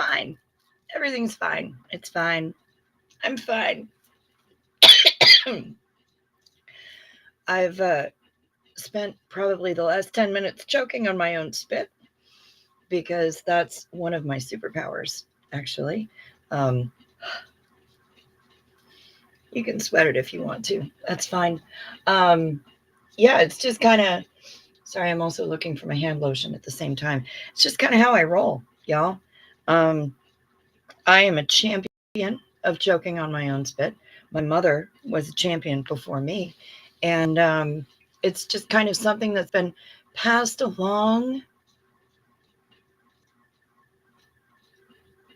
fine. Everything's fine. It's fine. I'm fine. I've spent probably the last 10 minutes choking on my own spit because that's one of my superpowers, actually. Um, you can sweat it if you want to. That's fine. Yeah, it's just kind of, sorry, I'm also looking for my hand lotion at the same time. It's just kind of how I roll, y'all. Um, I am a champion of choking on my own spit. My mother was a champion before me. And it's just kind of something that's been passed along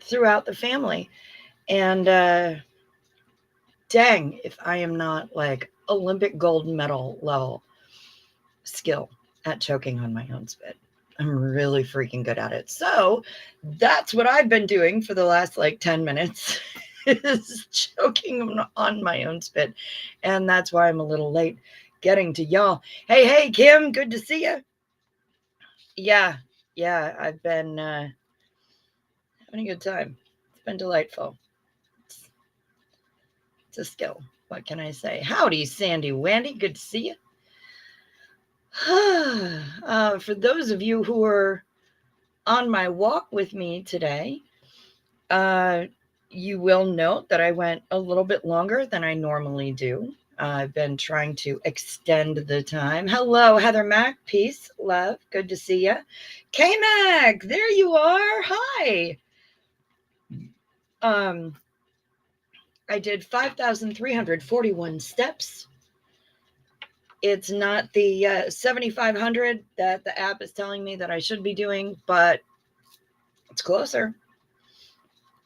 throughout the family. And dang, if I am not like Olympic gold medal level skill at choking on my own spit. I'm really freaking good at it. So that's what I've been doing for the last like 10 minutes is choking on my own spit. And that's why I'm a little late getting to y'all. Hey, Kim, good to see you. Yeah, I've been having a good time. It's been delightful. It's a skill. What can I say? Howdy, Sandy Wandy. Good to see you. For those of you who are on my walk with me today, you will note that I went a little bit longer than I normally do. I've been trying to extend the time. Hello, Heather Mac. Peace, love. Good to see you. K-Mac, there you are. Hi. I did 5,341 steps. It's not the 7,500 that the app is telling me that I should be doing, but it's closer.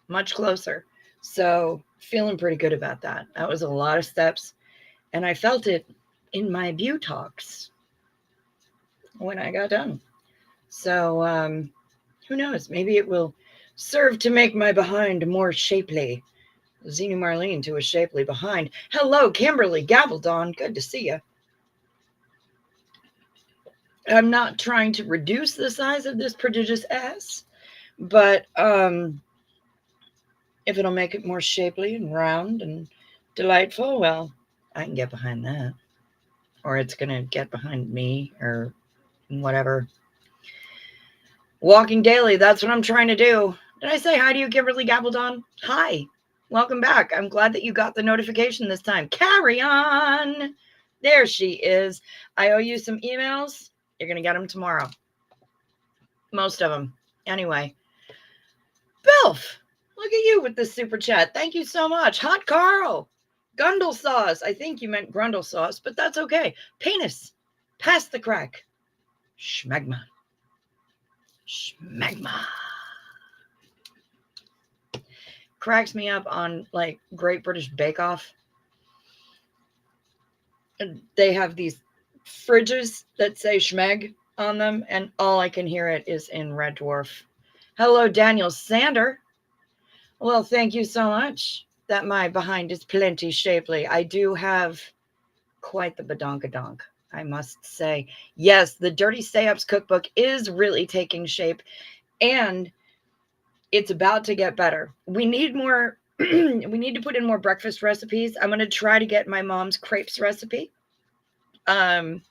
Much closer. So feeling pretty good about that. That was a lot of steps. And I felt it in my buttocks when I got done. So who knows? Maybe it will serve to make my behind more shapely. Zenu Marlene to a shapely behind. Hello, Kimberly Gabaldon. Good to see you. I'm not trying to reduce the size of this prodigious ass, but if it'll make it more shapely and round and delightful, well, I can get behind that. Or it's going to get behind me or whatever. Walking daily, that's what I'm trying to do. Did I say hi to you, Kimberly Gabaldon? Hi. Welcome back. I'm glad that you got the notification this time. Carry on. There she is. I owe you some emails. You're going to get them tomorrow. Most of them. Anyway. Bilf, look at you with this super chat. Thank you so much. Hot Carl. Gundle sauce. I think you meant grundle sauce, but that's okay. Penis. Pass the crack. Schmegma. Schmegma. Cracks me up on like Great British Bake Off. They have these fridges that say Schmeg on them, and all I can hear it is in Red Dwarf. Hello, Daniel Sander. Well, thank you so much. That my behind is plenty shapely. I do have quite the badonkadonk, I must say. Yes, the Dirty Stay-Ups cookbook is really taking shape, and it's about to get better. We need more. We need to put in more breakfast recipes. I'm going to try to get my mom's crepes recipe. And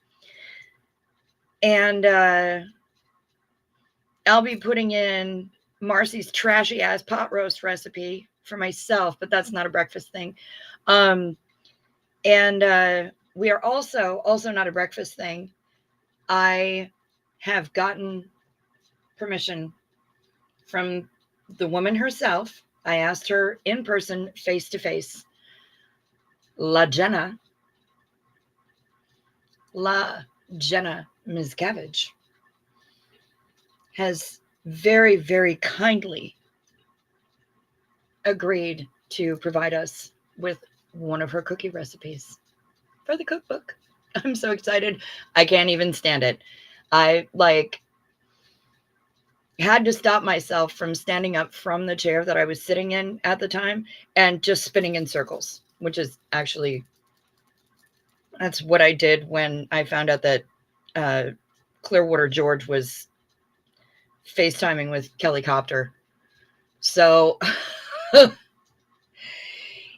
I'll be putting in Marcy's trashy ass pot roast recipe for myself, but that's not a breakfast thing. And we are also not a breakfast thing. I have gotten permission from the woman herself. I asked her in person, face to face. La Jenna Miscavige has very, very kindly agreed to provide us with one of her cookie recipes for the cookbook. I'm so excited. I can't even stand it. I had to stop myself from standing up from the chair that I was sitting in at the time and just spinning in circles, which is actually, that's what I did when I found out that Clearwater George was FaceTiming with Kelly Copter. So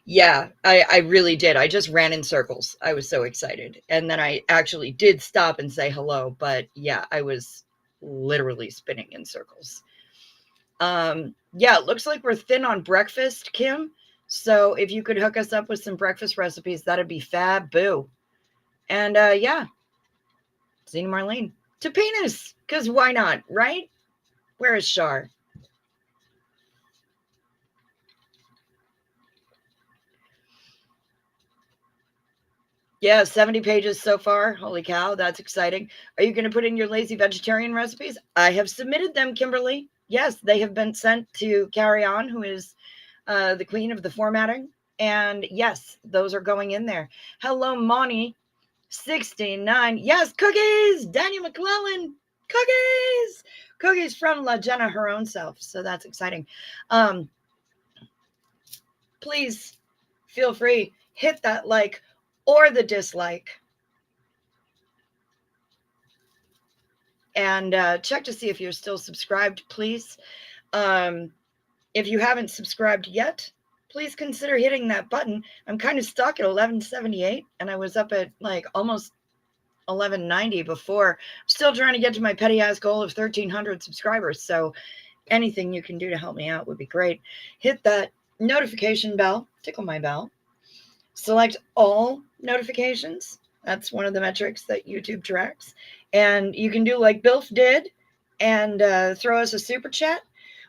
yeah, I really did. I just ran in circles. I was so excited. And then I actually did stop and say hello. But yeah, I was literally spinning in circles. Yeah, it looks like we're thin on breakfast, Kim. So if you could hook us up with some breakfast recipes, that'd be fab boo. And yeah, Zena Marlene to penis, because why not, right? Where is Shar? Yeah, 70 pages so far. Holy cow, that's exciting. Are you going to put in your lazy vegetarian recipes? I have submitted them, Kimberly. Yes, they have been sent to Carry On, who is the queen of the formatting. And yes, those are going in there. Hello, Monty, 69. Yes, cookies. Daniel McClellan, cookies. Cookies from La Jenna, her own self. So that's exciting. Please feel free, hit that like or the dislike. And check to see if you're still subscribed, please. If you haven't subscribed yet, please consider hitting that button. I'm kind of stuck at 1178, and I was up at like almost 1190 before. Still trying to get to my petty ass goal of 1,300 subscribers. So anything you can do to help me out would be great. Hit that notification bell, tickle my bell. Select all notifications. That's one of the metrics that YouTube tracks. And you can do like Bilf did and throw us a super chat.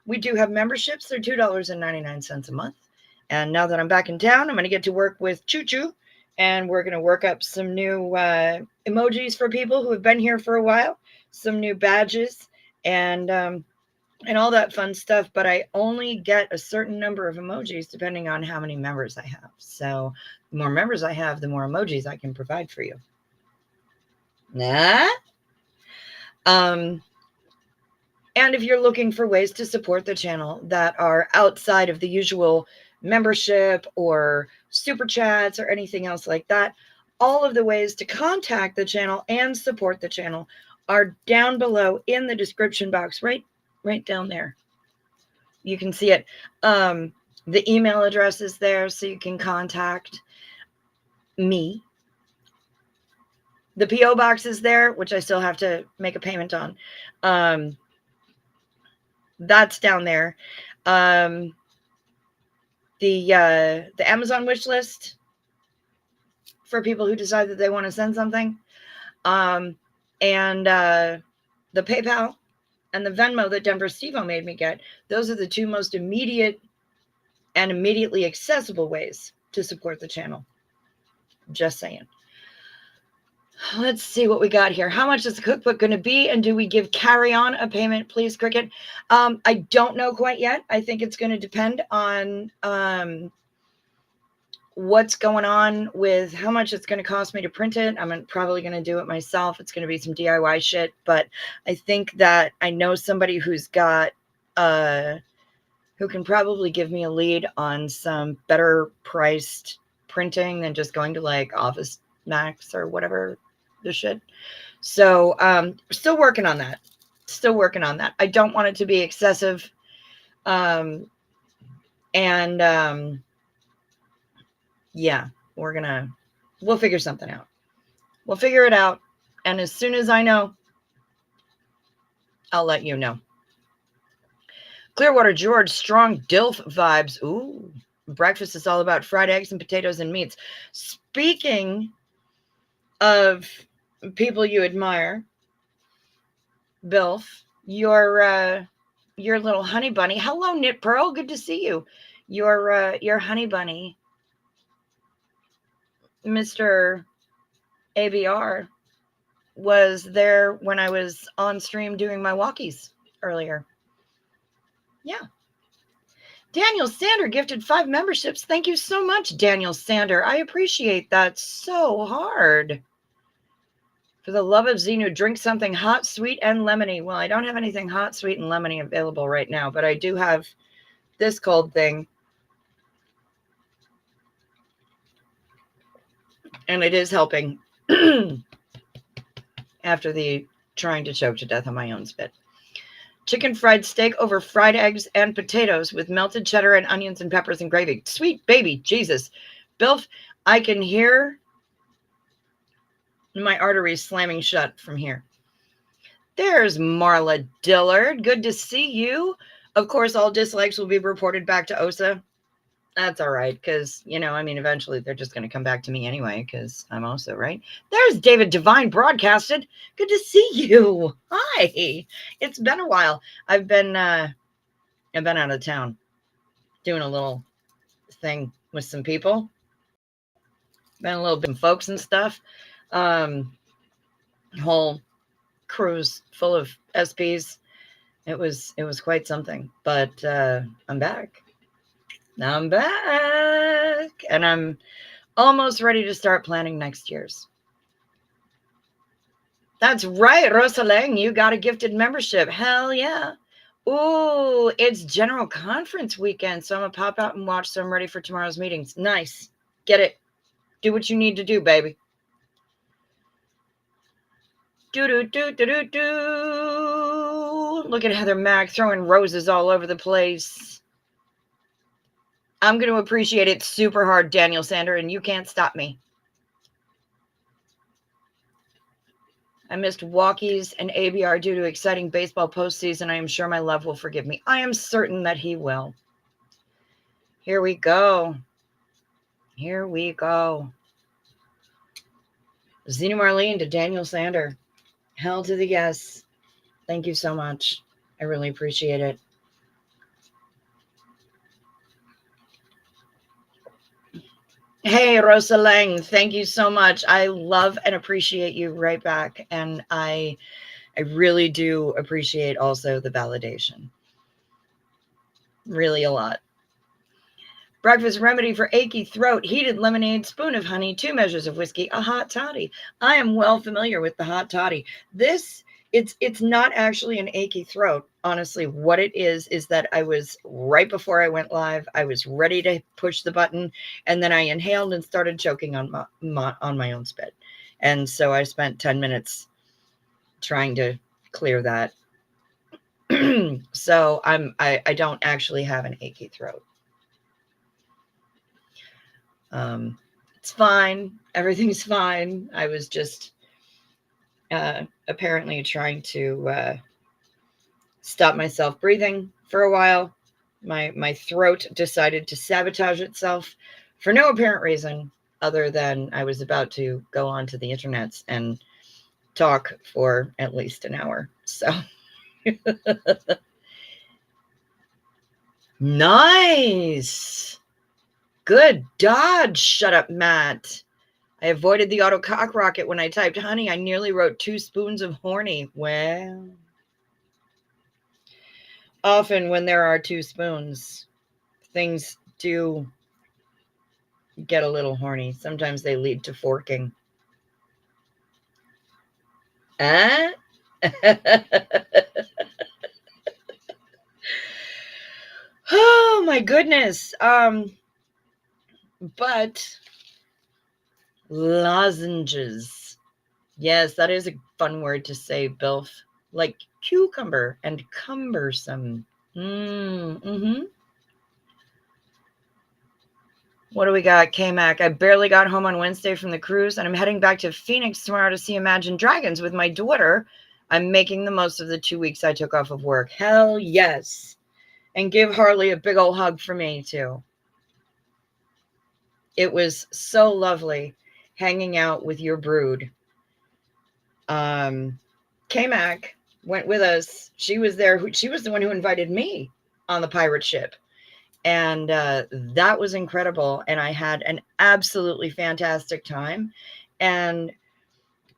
We do have memberships. They're $2.99 a month. And now that I'm back in town, I'm going to get to work with Choo Choo. And we're going to work up some new emojis for people who have been here for a while, some new badges, and all that fun stuff. But I only get a certain number of emojis depending on how many members I have. So the more members I have, the more emojis I can provide for you. Nah. And if you're looking for ways to support the channel that are outside of the usual membership or super chats or anything else like that, all of the ways to contact the channel and support the channel are down below in the description box, right down there. You can see it. The email address is there, so you can contact me. The P.O. box is there, which I still have to make a payment on. That's down there. The Amazon wish list for people who decide that they want to send something. And the PayPal and the Venmo that Denver Steve-O made me get. Those are the two most immediate and immediately accessible ways to support the channel. Just saying. Let's see what we got here. How much is the cookbook going to be? And do we give Carry On a payment, please, Cricket? I don't know quite yet. I think it's going to depend on what's going on with how much it's going to cost me to print it. I'm probably going to do it myself. It's going to be some DIY shit. But I think that I know somebody who's got, who can probably give me a lead on some better priced printing than just going to like Office Max or whatever the shit. So still working on that. I don't want it to be excessive. Yeah, we'll figure something out. We'll figure it out. And as soon as I know, I'll let you know. Clearwater George, strong DILF vibes. Ooh, breakfast is all about fried eggs and potatoes and meats. Speaking of people you admire, Bilf, your little honey bunny. Hello, Knit Pearl. Good to see you. Your honey bunny, Mr. ABR, was there when I was on stream doing my walkies earlier. Yeah. Daniel Sander gifted 5 memberships. Thank you so much, Daniel Sander. I appreciate that so hard. For the love of Xenu, drink something hot, sweet, and lemony. Well, I don't have anything hot, sweet, and lemony available right now, but I do have this cold thing. And it is helping after the trying to choke to death on my own spit. Chicken fried steak over fried eggs and potatoes with melted cheddar and onions and peppers and gravy. Sweet baby Jesus. Bilf, I can hear my arteries slamming shut from here. There's Marla Dillard. Good to see you. Of course, all dislikes will be reported back to OSA. That's all right, because, eventually they're just going to come back to me anyway, because I'm OSA, right? There's David Devine broadcasted. Good to see you. Hi. It's been a while. I've been out of town doing a little thing with some people. Been a little bit of folks and stuff. Whole cruise full of SPs. It was quite something, but I'm back. Now I'm back, and I'm almost ready to start planning next year's. That's right, Rosalang, you got a gifted membership. Hell yeah. Ooh, it's general conference weekend, so I'm going to pop out and watch, so I'm ready for tomorrow's meetings. Nice. Get it. Do what you need to do, baby. Do-do-do-do-do-do. Look at Heather Mack throwing roses all over the place. I'm going to appreciate it super hard, Daniel Sander, and you can't stop me. I missed walkies and ABR due to exciting baseball postseason. I am sure my love will forgive me. I am certain that he will. Here we go. Here we go. Zena Marlene to Daniel Sander. Hell to the yes. Thank you so much. I really appreciate it. Hey, Rosa Lang, thank you so much. I love and appreciate you right back. And I really do appreciate also the validation. Really a lot. Breakfast remedy for achy throat, heated lemonade, spoon of honey, 2 measures of whiskey, a hot toddy. I am well familiar with the hot toddy. It's not actually an achy throat. Honestly, what it is that I was right before I went live. I was ready to push the button, and then I inhaled and started choking on my own spit. And so I spent 10 minutes trying to clear that. So I don't actually have an achy throat. It's fine. Everything's fine. I was just apparently trying to stop myself breathing for a while. My throat decided to sabotage itself for no apparent reason other than I was about to go onto the internet and talk for at least an hour. So nice. Good dodge. Shut up, Matt. I avoided the auto cock rocket when I typed honey. I nearly wrote 2 spoons of horny. Well, often when there are 2 spoons, things do get a little horny. Sometimes they lead to forking. Oh my goodness. But lozenges. Yes, that is a fun word to say, Bilf. Like cucumber and cumbersome. Mm-hmm. What do we got, K-Mac? I barely got home on Wednesday from the cruise, and I'm heading back to Phoenix tomorrow to see Imagine Dragons with my daughter. I'm making the most of the 2 weeks I took off of work. Hell yes. And give Harley a big old hug for me, too. It was so lovely hanging out with your brood. K-Mac went with us. She was there. She was the one who invited me on the pirate ship. And that was incredible. And I had an absolutely fantastic time. And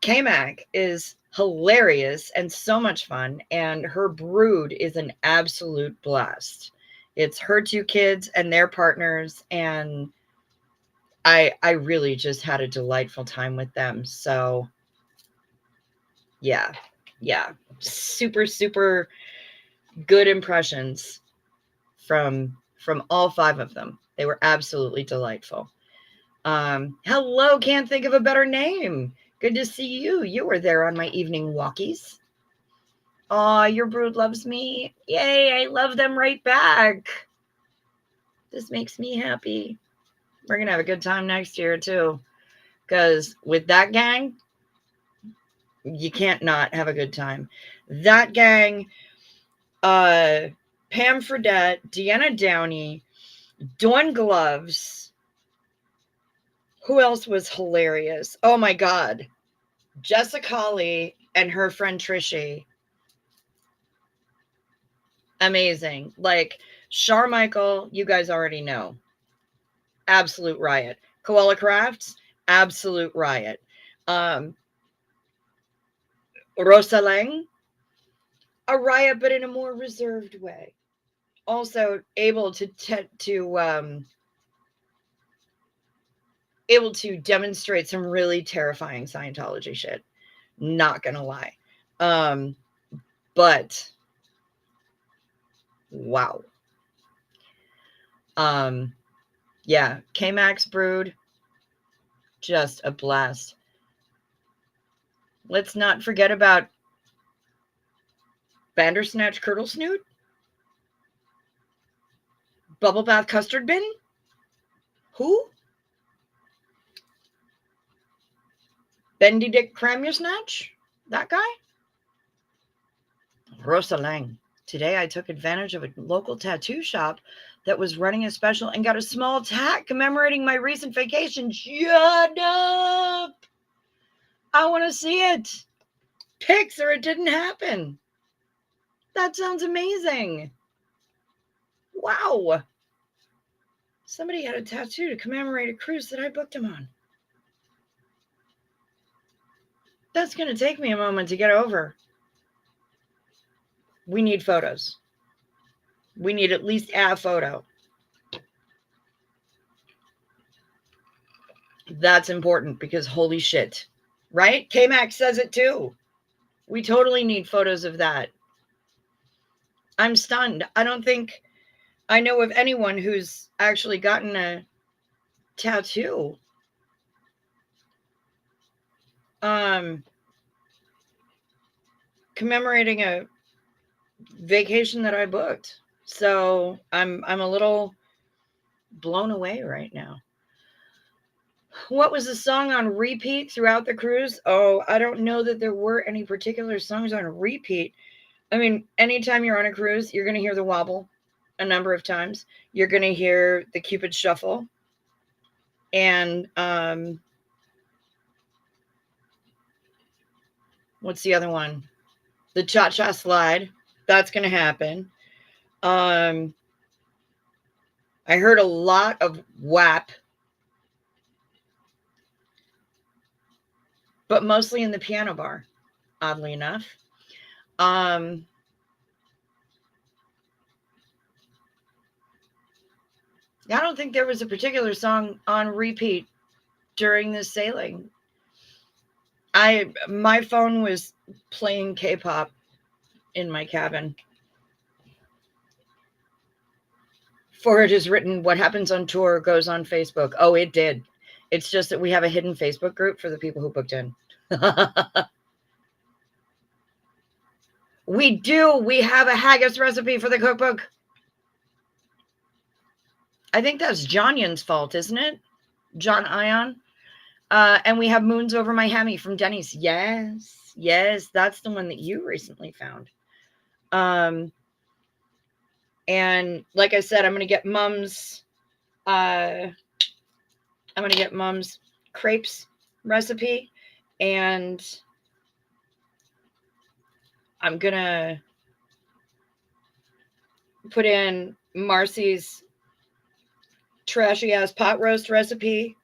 K-Mac is hilarious and so much fun. And her brood is an absolute blast. It's her 2 kids and their partners. And I really just had a delightful time with them. So yeah. Super, super good impressions from all 5 of them. They were absolutely delightful. Hello, can't think of a better name. Good to see you. You were there on my evening walkies. Aw, your brood loves me. Yay, I love them right back. This makes me happy. We're going to have a good time next year, too. Because with that gang, you can't not have a good time. That gang, Pam Fredette, Deanna Downey, Dawn Gloves. Who else was hilarious? Oh, my God. Jessica Lee and her friend Trishy. Amazing. Like, Charmichael, you guys already know. Absolute riot. Koala Crafts, absolute riot. Rosa Lang, a riot, but in a more reserved way. Also able to demonstrate some really terrifying Scientology shit. Not gonna lie. But wow. Yeah, K-Max Brood, just a blast. Let's not forget about Bandersnatch Curdle Snoot, Bubble Bath Custard Bin. Who? Bendy Dick Cram Your Snatch? That guy? Rosa Lang. Today I took advantage of a local tattoo shop that was running a special and got a small tat commemorating my recent vacation. Shut up! I want to see it. Pics or it didn't happen. That sounds amazing. Wow. Somebody had a tattoo to commemorate a cruise that I booked him on. That's going to take me a moment to get over. We need photos. We need at least a photo. That's important because holy shit. Right? K-Max says it too. We totally need photos of that. I'm stunned. I don't think I know of anyone who's actually gotten a tattoo. Commemorating a vacation that I booked. So I'm a little blown away right now. What was the song on repeat throughout the cruise? Oh, I don't know that there were any particular songs on repeat. I mean, anytime you're on a cruise, you're going to hear the wobble a number of times. You're going to hear the Cupid Shuffle. And what's the other one? The Cha-Cha Slide. That's going to happen. I heard a lot of WAP, but mostly in the piano bar, oddly enough. I don't think there was a particular song on repeat during this sailing. My phone was playing K-pop in my cabin. For it is written, what happens on tour goes on Facebook. Oh, it did. It's just that we have a hidden Facebook group for the people who booked in. We do. We have a haggis recipe for the cookbook. I think that's John Yun's fault, isn't it? John Ion. And we have Moons Over My Hammy from Denny's. Yes. Yes. That's the one that you recently found. And like I said, I'm going to get Mom's crepes recipe, and I'm going to put in Marcy's trashy ass pot roast recipe.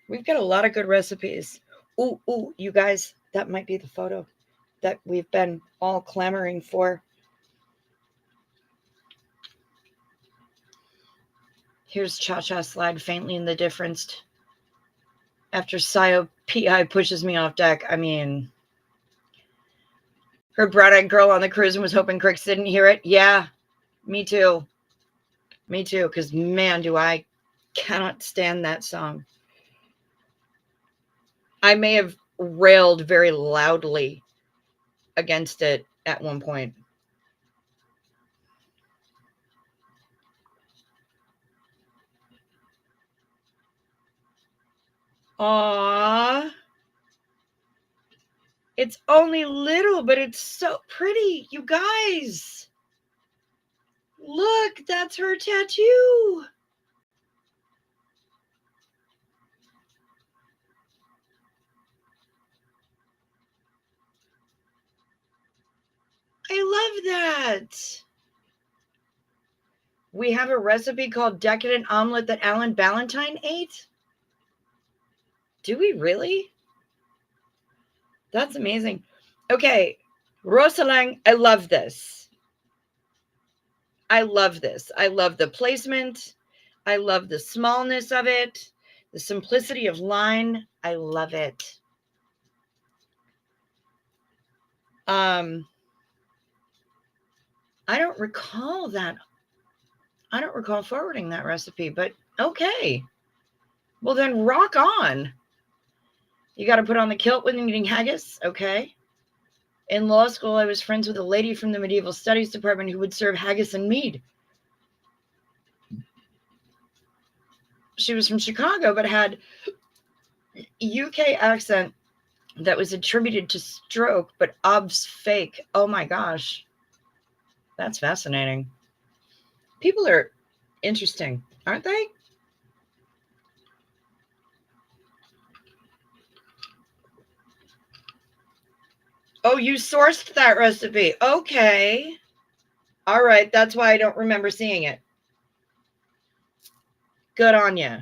We've got a lot of good recipes. Ooh, you guys, that might be the photo that we've been all clamoring for. Here's Cha-Cha Slide faintly in the difference after Sayo P.I. pushes me off deck. I mean, her brown-eyed girl on the cruise and was hoping Cricks didn't hear it. Yeah, me too. Me too, because man, I cannot stand that song. I may have railed very loudly against it at one point. Aww. It's only little, but it's so pretty. You guys. Look, that's her tattoo. I love that. We have a recipe called Decadent Omelet that Alan Ballantyne ate. Do we really? That's amazing. Okay, Rosalang, I love this. I love this. I love the placement. I love the smallness of it, the simplicity of line. I love it. I don't recall that. I don't recall forwarding that recipe, but okay. Well, then rock on. You got to put on the kilt when eating haggis. Okay. In law school, I was friends with a lady from the medieval studies department who would serve haggis and mead. She was from Chicago, but had UK accent that was attributed to stroke, but obv's fake. Oh my gosh. That's fascinating. People are interesting, aren't they? Oh, you sourced that recipe. Okay. All right. That's why I don't remember seeing it. Good on you.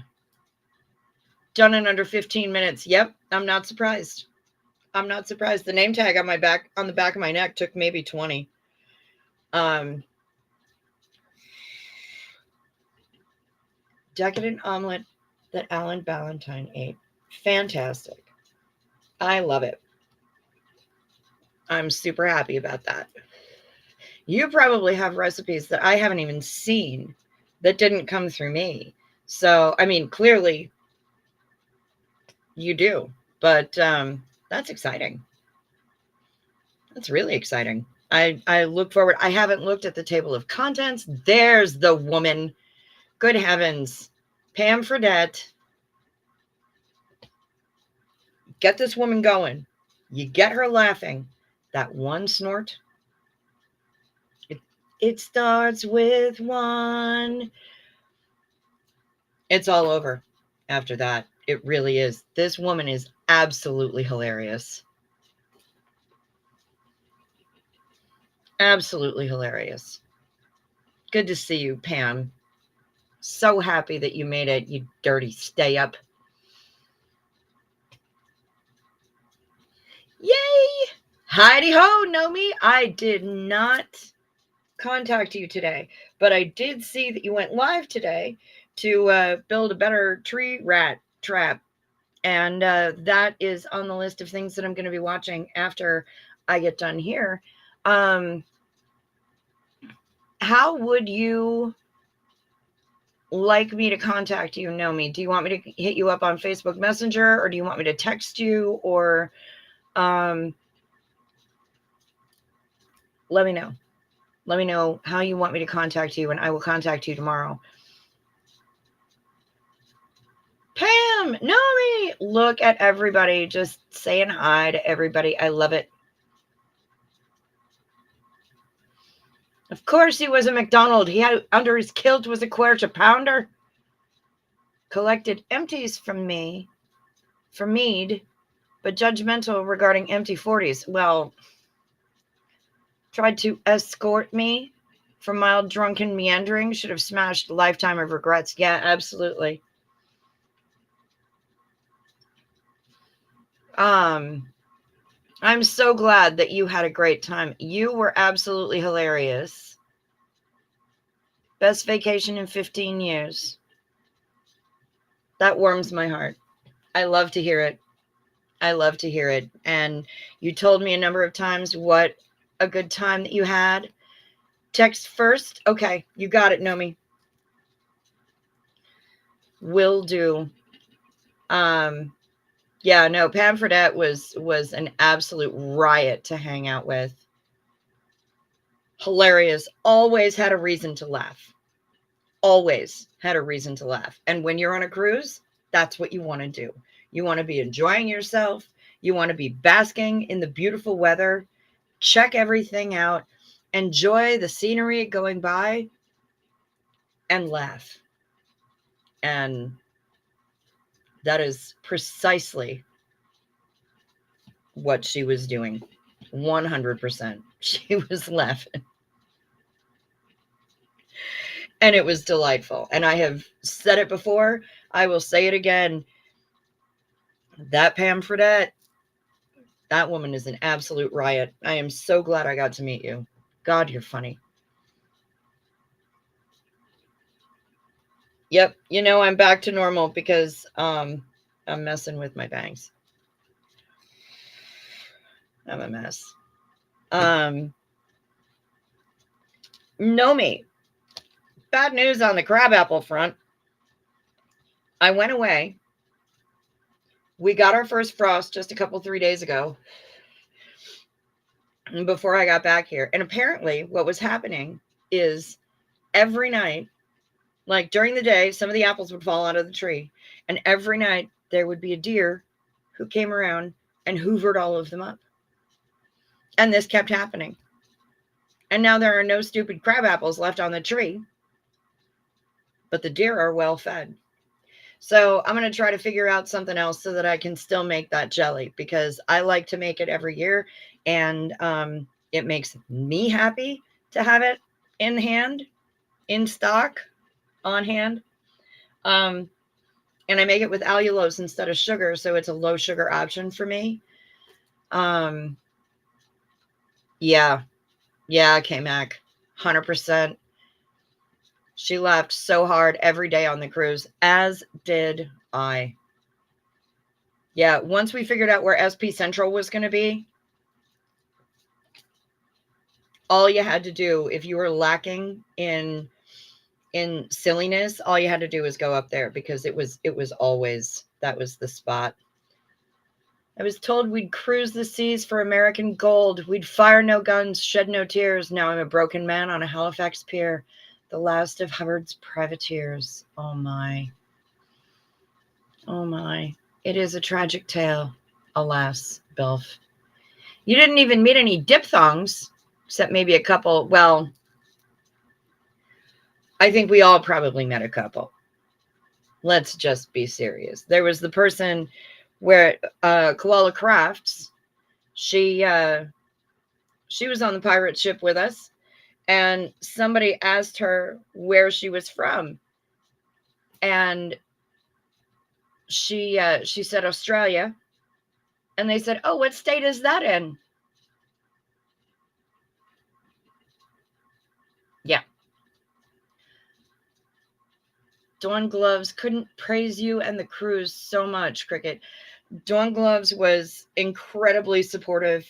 Done in under 15 minutes. Yep. I'm not surprised. I'm not surprised. The name tag on my back, on the back of my neck, took maybe 20. Decadent omelet that Alan Ballantyne ate. Fantastic. I love it. I'm super happy about that. You probably have recipes that I haven't even seen that didn't come through me. So, I mean, clearly you do, but that's exciting. That's really exciting. I look forward. I haven't looked at the table of contents. There's the woman. Good heavens. Pam Fredette. Get this woman going. You get her laughing. That one snort. It starts with one. It's all over after that. It really is. This woman is absolutely hilarious. Absolutely hilarious. Good to see you, Pam. So happy that you made it, you dirty stay up. Yay! Heidi ho, Nomi. I did not contact you today, but I did see that you went live today to build a better tree rat trap. And that is on the list of things that I'm going to be watching after I get done here. How would you like me to contact you, Nomi? Do you want me to hit you up on Facebook Messenger, or do you want me to text you, or let me know. Let me know how you want me to contact you, and I will contact you tomorrow. Pam, Nomi, look at everybody just saying hi to everybody. I love it. Of course he was a McDonald. He had under his kilt was a quarter pounder. Collected empties from me for mead, but judgmental regarding empty 40s. Well, tried to escort me for mild drunken meandering. Should have smashed a lifetime of regrets. Yeah, absolutely. I'm so glad that you had a great time. You were absolutely hilarious. Best vacation in 15 years. That warms my heart. I love to hear it. I love to hear it. And you told me a number of times what a good time that you had. Text first. Okay, you got it, Nomi. Will do. Yeah, no, Pam Fredette was an absolute riot to hang out with. Hilarious. Always had a reason to laugh. Always had a reason to laugh. And when you're on a cruise, that's what you want to do. You want to be enjoying yourself. You want to be basking in the beautiful weather. Check everything out. Enjoy the scenery going by and laugh. And that is precisely what she was doing. 100%. She was laughing. And it was delightful. And I have said it before. I will say it again. That Pam Fredette, that woman is an absolute riot. I am so glad I got to meet you. God, you're funny. Yep. You know, I'm back to normal because I'm messing with my bangs. I'm a mess. Nomi. Bad news on the crabapple front. I went away. We got our first frost just a couple, 3 days ago before I got back here. And apparently what was happening is every night, like during the day, some of the apples would fall out of the tree. And every night there would be a deer who came around and hoovered all of them up. And this kept happening. And now there are no stupid crab apples left on the tree, but the deer are well fed. So I'm going to try to figure out something else so that I can still make that jelly, because I like to make it every year. And it makes me happy to have it in hand, in stock, on hand. And I make it with allulose instead of sugar. So it's a low sugar option for me. Yeah, K-Mac, 100%. She laughed so hard every day on the cruise, as did I. Yeah, once we figured out where SP Central was going to be, all you had to do, if you were lacking in silliness, all you had to do was go up there, because it was always, that was the spot. I was told we'd cruise the seas for American gold. We'd fire no guns, shed no tears. Now I'm a broken man on a Halifax pier, the last of Hubbard's privateers. Oh my. Oh my. It is a tragic tale, alas, Belf. You didn't even meet any diphthongs, except maybe a couple. Well, I think we all probably met a couple. Let's just be serious. There was the person where Koala Crafts, she was on the pirate ship with us, and somebody asked her where she was from, and she said Australia, and they said, "Oh, what state is that in?" Yeah. Dawn Gloves couldn't praise you and the cruise so much, Cricket. Dawn Gloves was incredibly supportive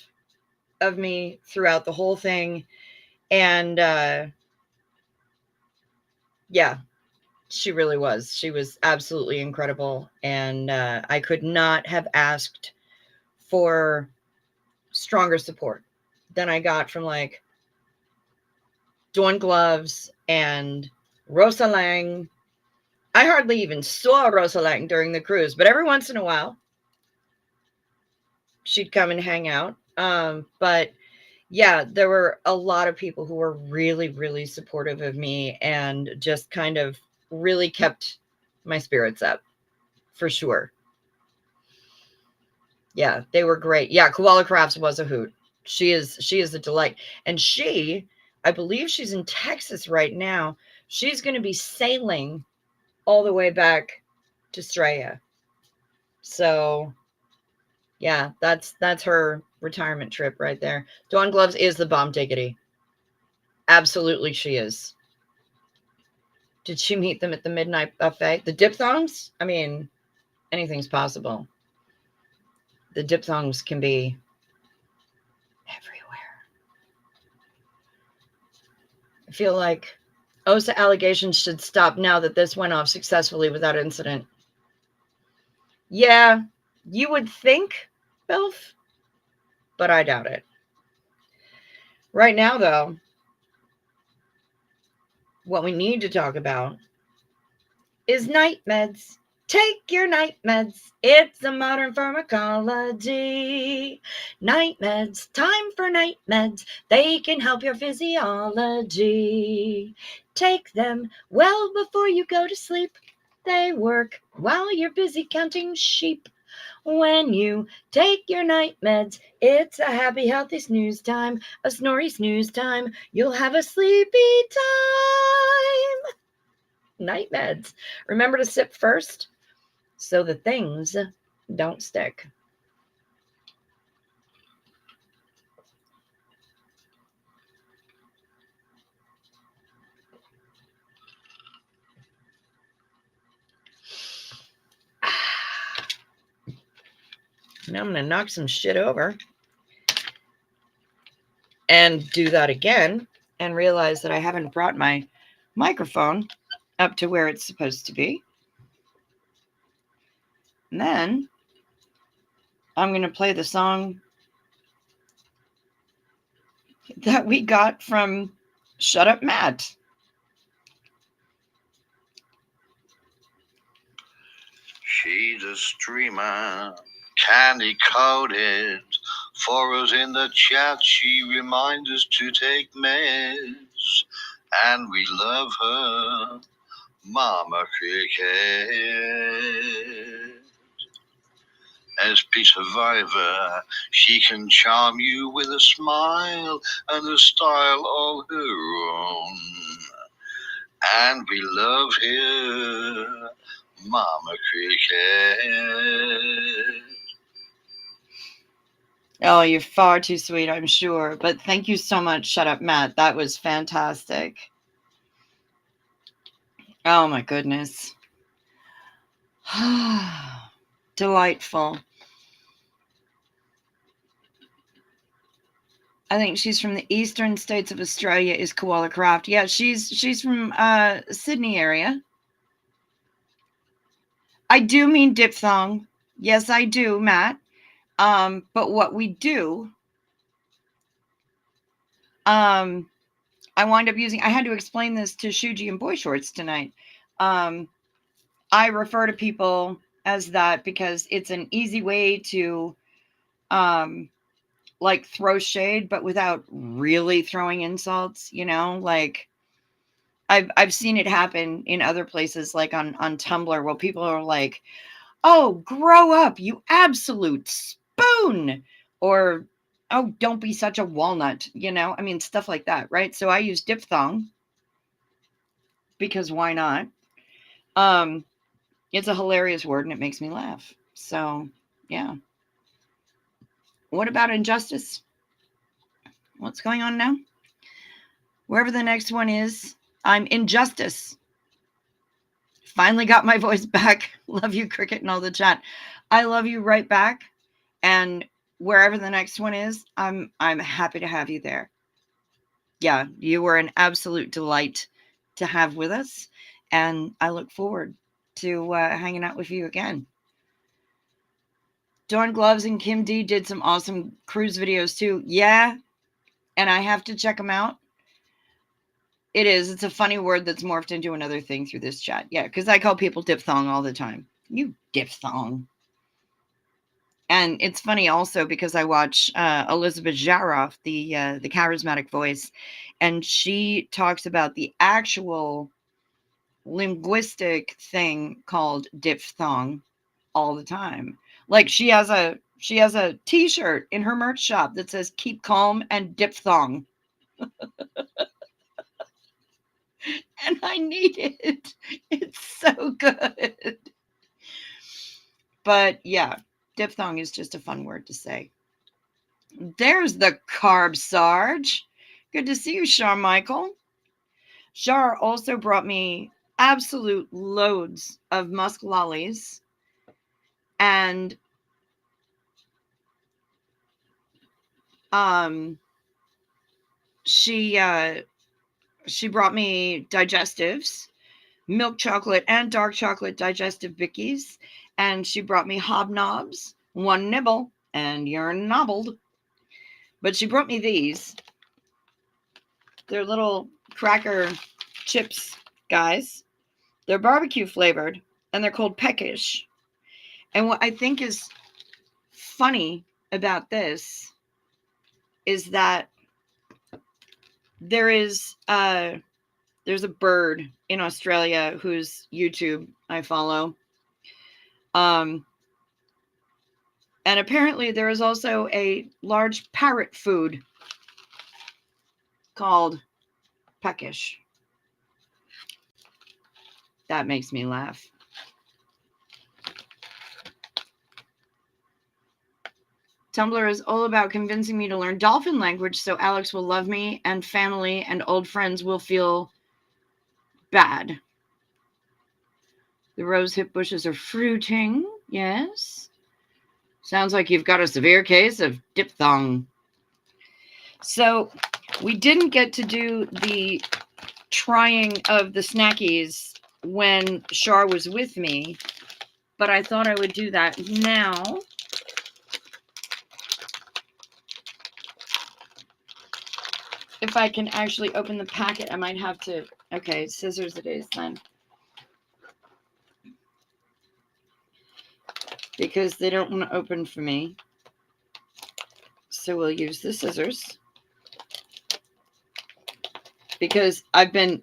of me throughout the whole thing. And yeah, she really was. She was absolutely incredible. And I could not have asked for stronger support than I got from like Dawn Gloves and Rosa Lang. I hardly even saw Rosa Lang during the cruise, but every once in a while she'd come and hang out. But yeah, there were a lot of people who were really, really supportive of me and just kind of really kept my spirits up, for sure. Yeah, they were great. Yeah, Koala Crafts was a hoot. She is a delight. And I believe she's in Texas right now. She's going to be sailing all the way back to Straya. So yeah, that's her retirement trip right there. Dawn Gloves is the bomb diggity. Absolutely, she is. Did she meet them at the midnight buffet? The diphthongs? I mean, anything's possible. The diphthongs can be everywhere. I feel like OSA allegations should stop now that this went off successfully without incident. Yeah, You would think, Bilf, but I doubt it. Right now, though, what we need to talk about is night meds. Take your night meds. It's a modern pharmacology. Night meds, time for night meds. They can help your physiology. Take them well before you go to sleep. They work while you're busy counting sheep. When you take your night meds, it's a happy, healthy snooze time, a snory snooze time. You'll have a sleepy time. Night meds. Remember to sip first so the things don't stick. Now I'm going to knock some shit over and do that again and realize that I haven't brought my microphone up to where it's supposed to be. And then I'm going to play the song that we got from Shut Up Matt. She's a streamer, candy coated. For us in the chat, she reminds us to take meds. And we love her, Mama Cricket. SP Survivor, she can charm you with a smile and a style of her own. And we love her, Mama Cricket. Oh, you're far too sweet, I'm sure. But thank you so much, Shut Up Matt. That was fantastic. Oh my goodness. Delightful. I think she's from the eastern states of Australia, is Koala Craft. Yeah, she's from Sydney area. I do mean diphthong. Yes, I do, Matt. But what we do, I wind up using, I had to explain this to Shuji and Boy Shorts tonight. I refer to people as that because it's an easy way to like throw shade, but without really throwing insults, you know, like I've seen it happen in other places, like on Tumblr, where people are like, "Oh, grow up, you absolute spoon," or "Oh, don't be such a walnut," you know. I mean, stuff like that, right? So I use diphthong because why not? It's a hilarious word and it makes me laugh. So yeah. What about injustice? What's going on now? Wherever the next one is, I'm injustice. Finally got my voice back. Love you, Cricket, and all the chat. I love you right back. And wherever the next one is, I'm happy to have you there. Yeah, you were an absolute delight to have with us, and I look forward to hanging out with you again. Dawn Gloves and Kim D did some awesome cruise videos too. Yeah, and I have to check them out. It is. It's a funny word that's morphed into another thing through this chat. Yeah, because I call people diphthong all the time. You diphthong. And it's funny also because I watch Elizabeth Jaroff, the charismatic voice, and she talks about the actual linguistic thing called diphthong all the time. Like she has a T-shirt in her merch shop that says "Keep calm" and diphthong. And I need it. It's so good. But yeah, diphthong is just a fun word to say. There's the Carb Sarge. Good to see you, Char Michael. Char also brought me absolute loads of musk lollies. And she brought me digestives milk chocolate and dark chocolate digestive bickies. And she brought me hobnobs, one nibble, and you're nobbled. But she brought me these. They're little cracker chips, guys. They're barbecue flavored, and they're called peckish. And what I think is funny about this is that there's a bird in Australia whose YouTube I follow. And apparently there is also a large parrot food called peckish. That makes me laugh. Tumblr is all about convincing me to learn dolphin language so Alex will love me and family and old friends will feel bad. The rose hip bushes are fruiting. Yes. Sounds like you've got a severe case of diphthong. So we didn't get to do the trying of the snackies when Shar was with me, but I thought I would do that now. If I can actually open the packet, I might have to. Okay, scissors it is then. Because they don't want to open for me. So we'll use the scissors. Because I've been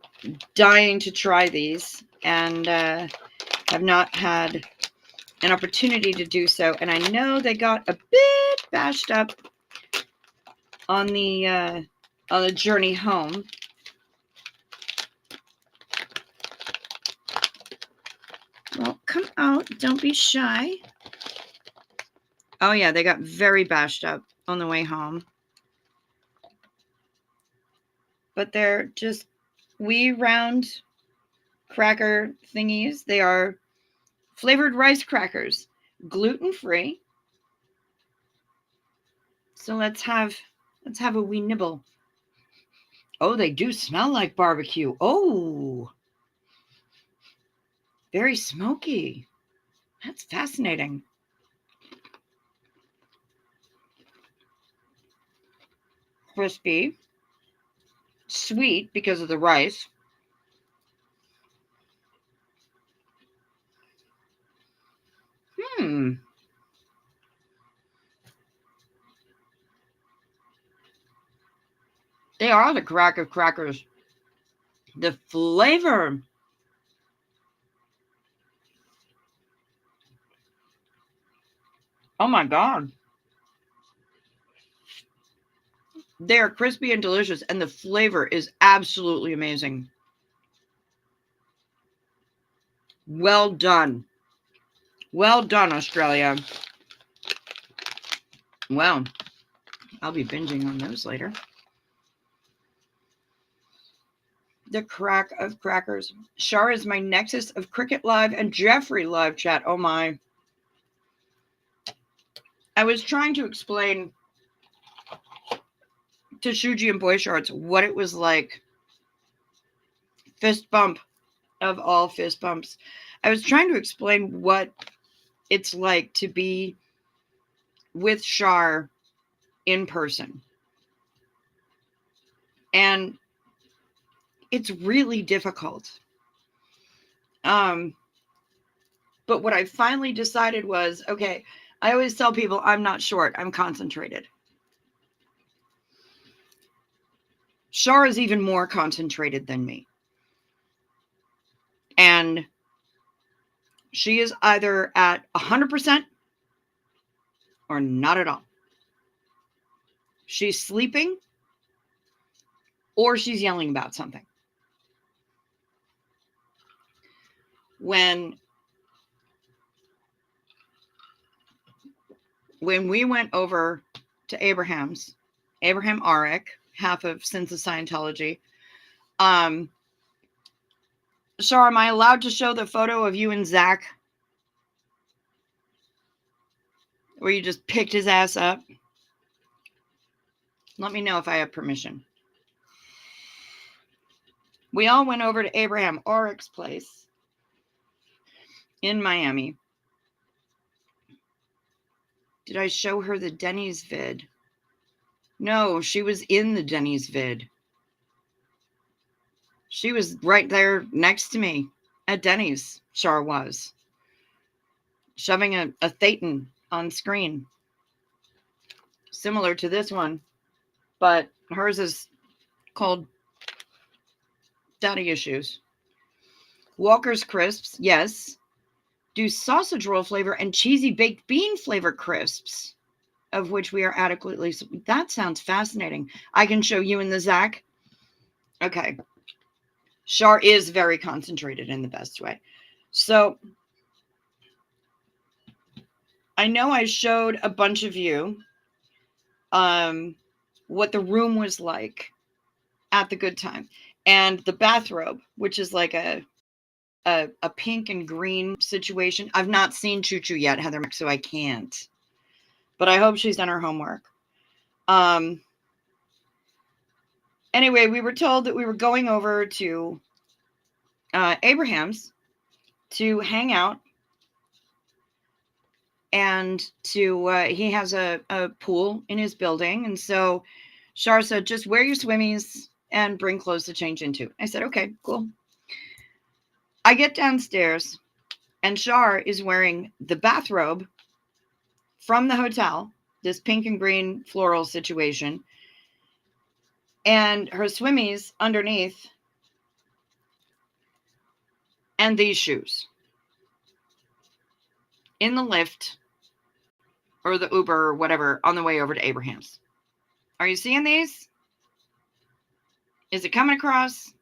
dying to try these and have not had an opportunity to do so. And I know they got a bit bashed up on the journey home. Well, come out. Don't be shy. Oh, yeah, they got very bashed up on the way home. But they're just wee round cracker thingies. They are flavored rice crackers, gluten-free. So let's have a wee nibble. Oh, they do smell like barbecue. Oh, very smoky. That's fascinating. Crispy. Sweet because of the rice. They are the crack of crackers. The flavor. Oh my God. They're crispy and delicious, and the flavor is absolutely amazing. Well done. Well done, Australia. Well, I'll be binging on those later. The crack of crackers. Shar is my nexus of Cricket Live and Jeffrey Live chat. Oh my. I was trying to explain to Shuji and Boy Shorts what it was like. Fist bump of all fist bumps. I was trying to explain what it's like to be with Shar in person. And it's really difficult. But what I finally decided was, okay, I always tell people I'm not short, I'm concentrated. Shar is even more concentrated than me. And she is either at 100% or not at all. She's sleeping or she's yelling about something. When we went over to Abraham Arik, half of Sins of Scientology, Shar, am I allowed to show the photo of you and Zach? Where you just picked his ass up? Let me know if I have permission. We all went over to Abraham Orick's place in Miami. Did I show her the Denny's vid? No, she was in the Denny's vid. She was right there next to me at Denny's. Char was. Shoving a Thetan on screen. Similar to this one. But hers is called Daddy Issues. Walker's Crisps, yes. Do sausage roll flavor and cheesy baked bean flavor crisps, of which we are adequately. That sounds fascinating. I can show you and the Zach. Okay. Char is very concentrated in the best way. So I know I showed a bunch of you what the room was like at the Good Time. And the bathrobe, which is like a pink and green situation. I've not seen Choo Choo yet, Heather, so I can't. But I hope she's done her homework. Anyway, we were told that we were going over to Abraham's to hang out. And he has a pool in his building. And so Char said, just wear your swimmies and bring clothes to change into. I said, okay, cool. I get downstairs and Char is wearing the bathrobe from the hotel, this pink and green floral situation, and her swimmies underneath, and these shoes in the lift or the Uber or whatever on the way over to Abraham's. Are you seeing these? Is it coming across?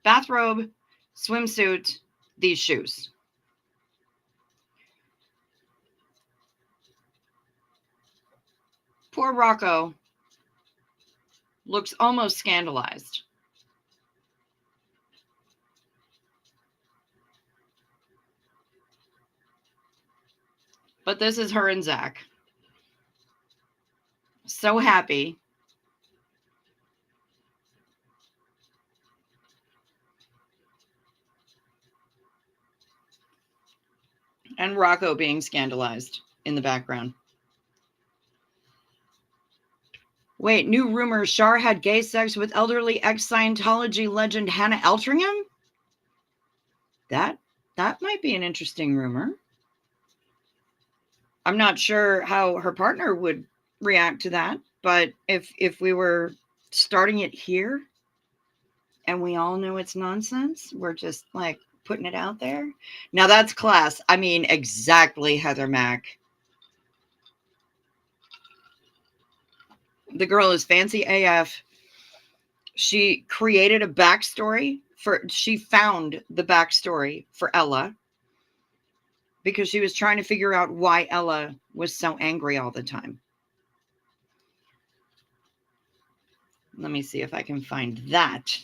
Bathrobe, swimsuit, these shoes. Poor Rocco looks almost scandalized. But this is her and Zach. So happy. And Rocco being scandalized in the background. Wait, new rumor. Char had gay sex with elderly ex-Scientology legend Hannah Eltringham? That might be an interesting rumor. I'm not sure how her partner would react to that, but if we were starting it here and we all know it's nonsense, we're just like putting it out there. Now that's class. I mean, exactly, Heather Mack. The girl is fancy AF. She created a backstory she found the backstory for Ella because she was trying to figure out why Ella was so angry all the time. Let me see if I can find that.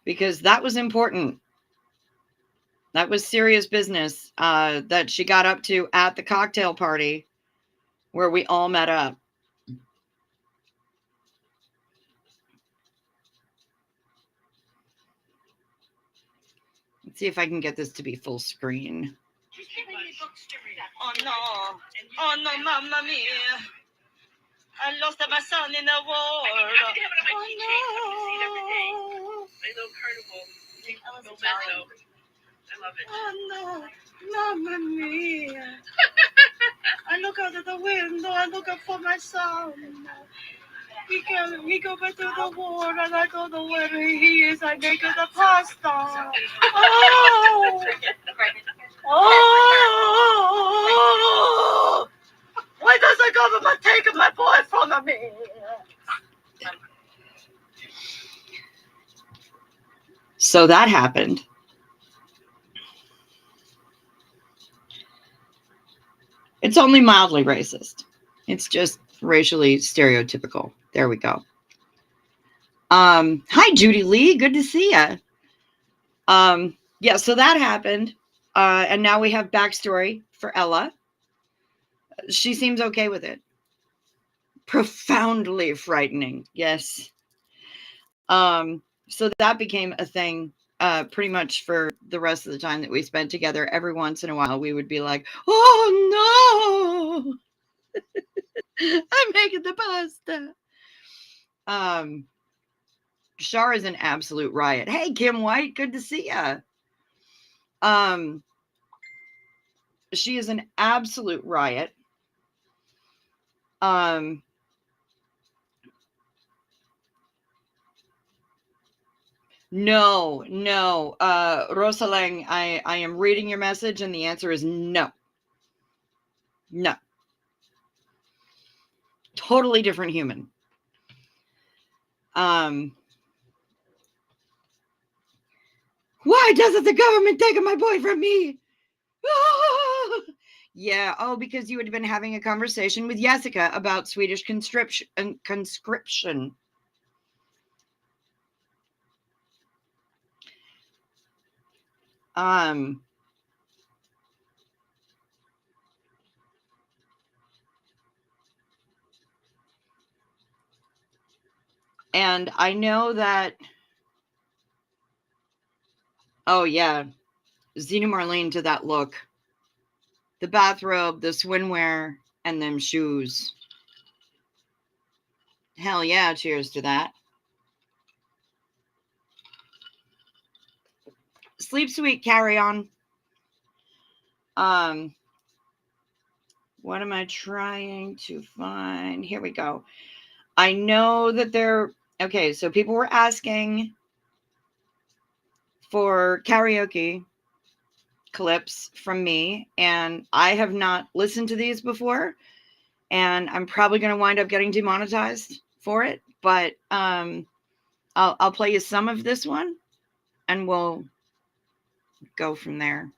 Because that was important. That was serious business that she got up to at the cocktail party where we all met up. Let's see if I can get this to be full screen. Oh no. Oh no, mamma mia. I lost my son in the war. Oh no. My little carnival. I love it. Oh no, mamma mia. I look out of the window, I look up for my son. We go back to the war, and I go to where he is, I make the pasta. Oh! Oh! Why does the government take my boy from me? So that happened. It's only mildly racist. It's just racially stereotypical. There we go. Hi, Judy Lee. Good to see you. Yeah, so that happened. And now we have backstory for Ella. She seems okay with it. Profoundly frightening. Yes. So that became a thing pretty much for the rest of the time that we spent together. Every once in a while, we would be like, oh no, I'm making the pasta. Shar is an absolute riot. Hey, Kim White, good to see ya. She is an absolute riot. No. Rosalang, I am reading your message and the answer is no. No. Totally different human. Why doesn't the government take my boy from me? Ah! Yeah. Oh, because you had been having a conversation with Jessica about Swedish conscription. And I know that. Oh yeah, Zena Marlene to that look. The bathrobe, the swimwear, and them shoes. Hell yeah, cheers to that. Sleep sweet, carry on. What am I trying to find? Here we go. I know that okay, so people were asking for karaoke clips from me, and I have not listened to these before, and I'm probably going to wind up getting demonetized for it, but I'll play you some of this one, and we'll go from there.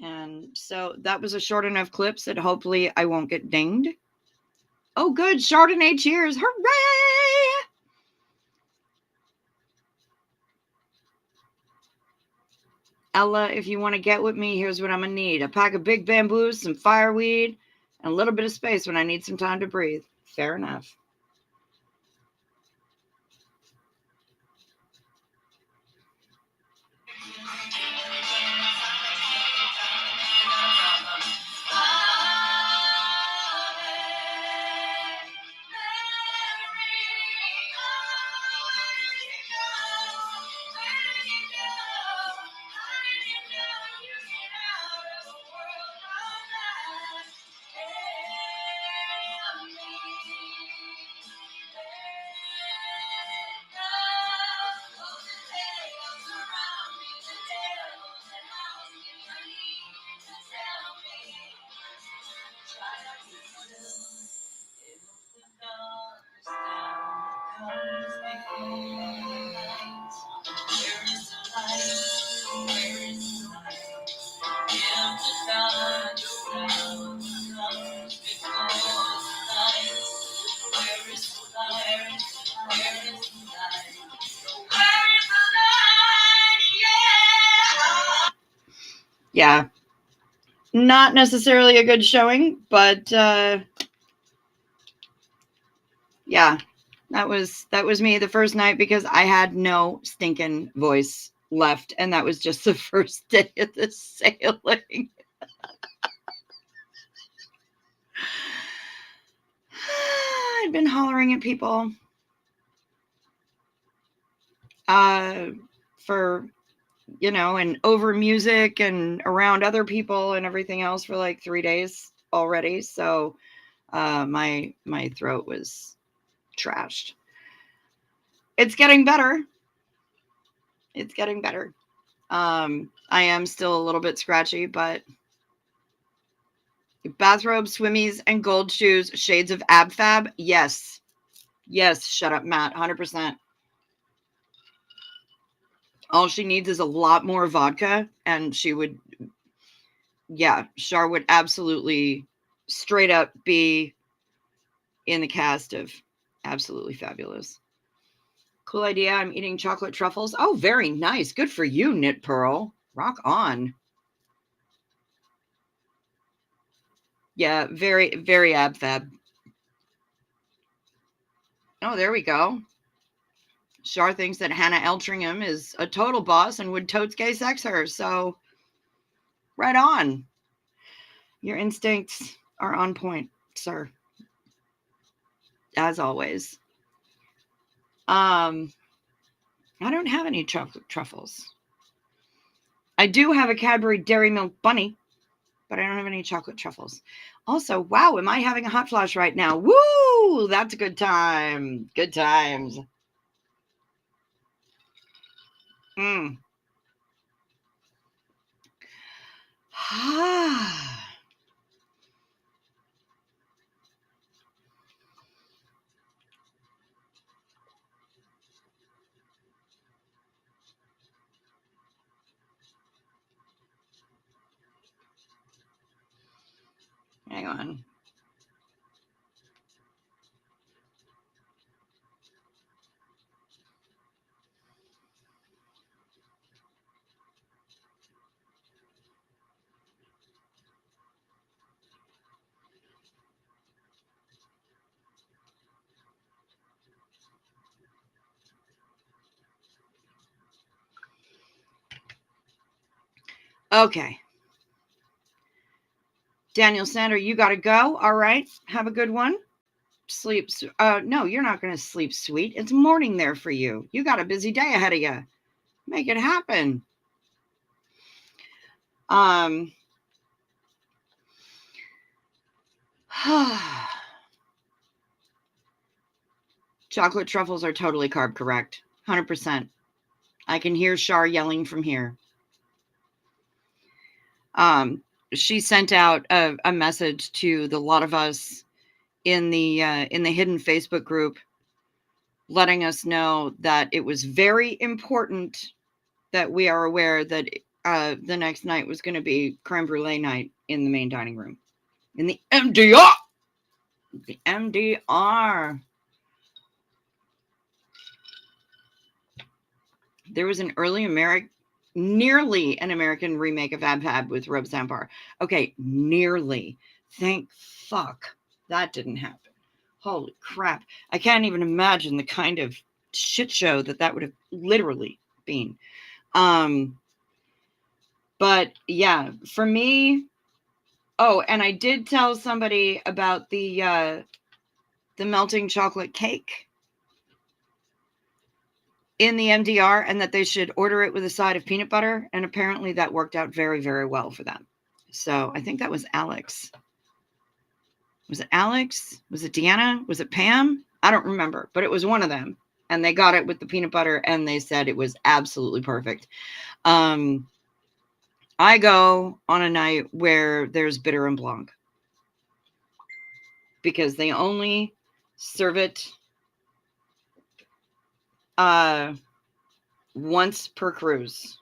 And so that was a short enough clip that hopefully I won't get dinged. Oh, good. Chardonnay cheers. Hooray! Ella, if you want to get with me, here's what I'm going to need. A pack of big bamboos, some fireweed, and a little bit of space when I need some time to breathe. Fair enough. Yeah. Not necessarily a good showing, but yeah, that was me the first night because I had no stinking voice left, and that was just the first day of the sailing. I'd been hollering at people for, and over music and around other people and everything else for like 3 days already. So my throat was trashed. It's getting better. It's getting better. I am still a little bit scratchy, but bathrobe, swimmies, and gold shoes, shades of ab fab. Yes. Yes, shut up, Matt. 100%. All she needs is a lot more vodka, and she would, yeah, Char would absolutely straight up be in the cast of Absolutely Fabulous. Cool idea. I'm eating chocolate truffles. Oh, very nice. Good for you, Knit Pearl. Rock on. Yeah, very, very ab fab. Oh, there we go. Char thinks that Hannah Eltringham is a total boss and would totes gay sex her. So, right on. Your instincts are on point, sir. As always. I don't have any chocolate truffles. I do have a Cadbury Dairy Milk Bunny, but I don't have any chocolate truffles. Also, wow, am I having a hot flash right now? Woo! That's a good time. Good times. Mm. Hang on. Okay. Daniel Sander, you got to go. All right. Have a good one. Sleep. No, you're not going to sleep sweet. It's morning there for you. You got a busy day ahead of you. Make it happen. Chocolate truffles are totally carb correct. 100%. I can hear Char yelling from here. She sent out a message to the lot of us in the hidden Facebook group, letting us know that it was very important that we are aware that the next night was going to be creme brulee night in the main dining room, in the MDR. The MDR. There was an nearly an American remake of Abhab with Rob Zampar. Okay, nearly. Thank fuck that didn't happen. Holy crap. I can't even imagine the kind of shit show that would have literally been. But yeah, for me, oh, and I did tell somebody about the melting chocolate cake in the MDR, and that they should order it with a side of peanut butter. And apparently that worked out very, very well for them. So I think that was Alex. Was it Alex? Was it Deanna? Was it Pam? I don't remember, but it was one of them. And they got it with the peanut butter, and they said it was absolutely perfect. I go on a night where there's bitter and blanc, because they only serve it once per cruise.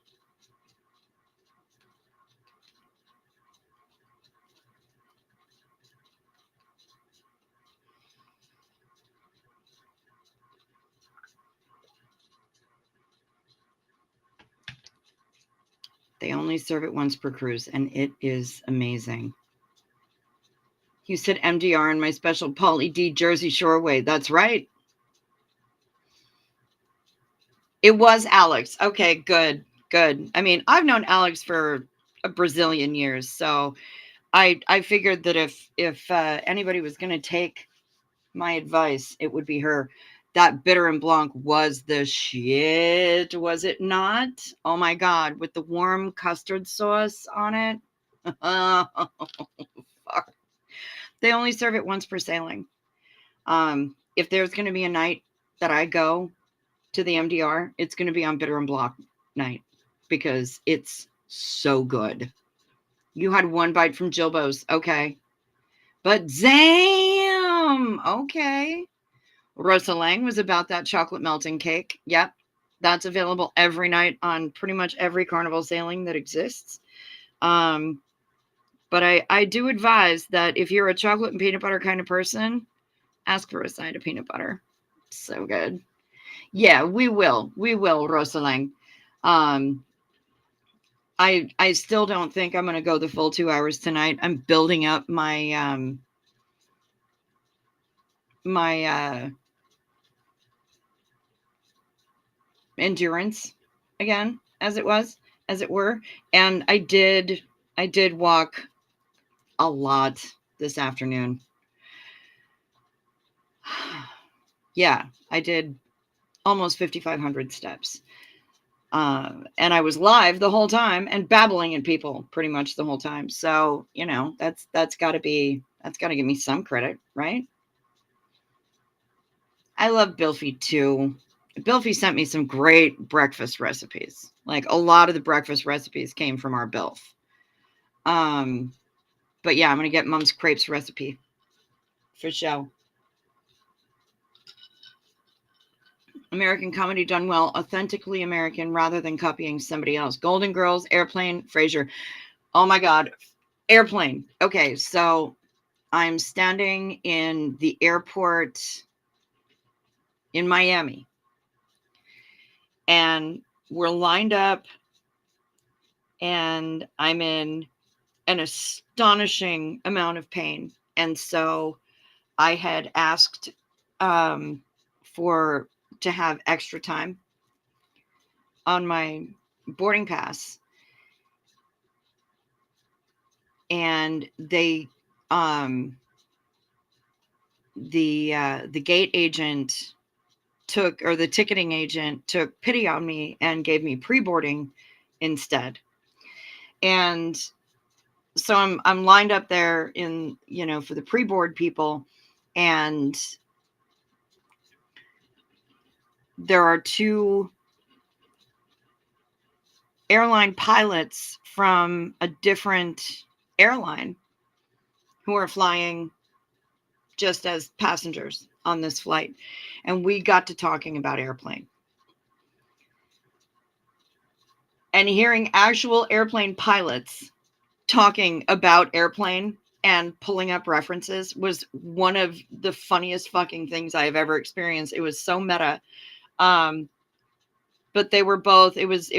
They only serve it once per cruise, and it is amazing. You said MDR in my special Pauly D Jersey Shore way. That's right. It was Alex. Okay, good, good. I mean, I've known Alex for a Brazilian years, so I figured that if anybody was going to take my advice, it would be her. That bitter and blanc was the shit, was it not? Oh my God, with the warm custard sauce on it. Oh, fuck. They only serve it once per sailing. If there's going to be a night that I go to the MDR, it's going to be on bitter and blanc night, because it's so good. You had one bite from Jilbo's. Okay. But damn. Okay. Rosa Lang was about that chocolate melting cake. Yep. That's available every night on pretty much every carnival sailing that exists. But I do advise that if you're a chocolate and peanut butter kind of person, ask for a side of peanut butter. So good. Yeah, we will. We will, Rosa Lang. I still don't think I'm going to go the full 2 hours tonight. I'm building up my my endurance again, as it were. And I did walk a lot this afternoon. Yeah, I did almost 5,500 steps. And I was live the whole time and babbling at people pretty much the whole time. So, you know, that's gotta give me some credit, right? I love Bilfy too. Bilfy sent me some great breakfast recipes. Like a lot of the breakfast recipes came from our Bilf. But yeah, I'm gonna get Mom's crepes recipe for show. American comedy done well, authentically American rather than copying somebody else. Golden Girls, Airplane, Frasier. Oh my God, Airplane. Okay, so I'm standing in the airport in Miami, and we're lined up, and I'm in an astonishing amount of pain. And so I had asked to have extra time on my boarding pass, and they the gate agent the ticketing agent took pity on me and gave me pre-boarding instead. And so I'm lined up there in, you know, for the pre-board people, and there are two airline pilots from a different airline who are flying just as passengers on this flight. And we got to talking about Airplane. And hearing actual airplane pilots talking about Airplane and pulling up references was one of the funniest fucking things I have ever experienced. It was so meta. But they were both, it was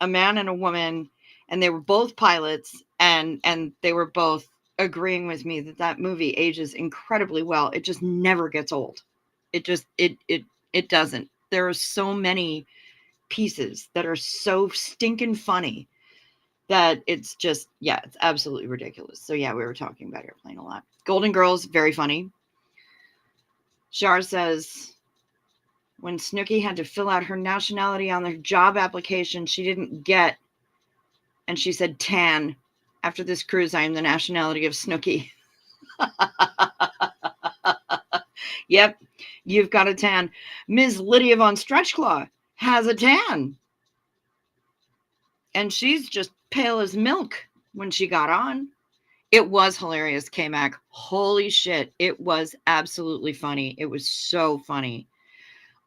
a man and a woman, and they were both pilots, and they were both agreeing with me that movie ages incredibly well. It just never gets old. It just it doesn't. There are so many pieces that are so stinking funny that it's just, yeah, it's absolutely ridiculous. So yeah, we were talking about Airplane a lot. Golden Girls, very funny. Shar says, when Snooki had to fill out her nationality on their job application, she didn't get, and she said tan. After this cruise, I am the nationality of Snooki. Yep, you've got a tan. Ms. Lydia von Stretchclaw has a tan. And she's just pale as milk when she got on. It was hilarious, K-Mac. Holy shit. It was absolutely funny. It was so funny.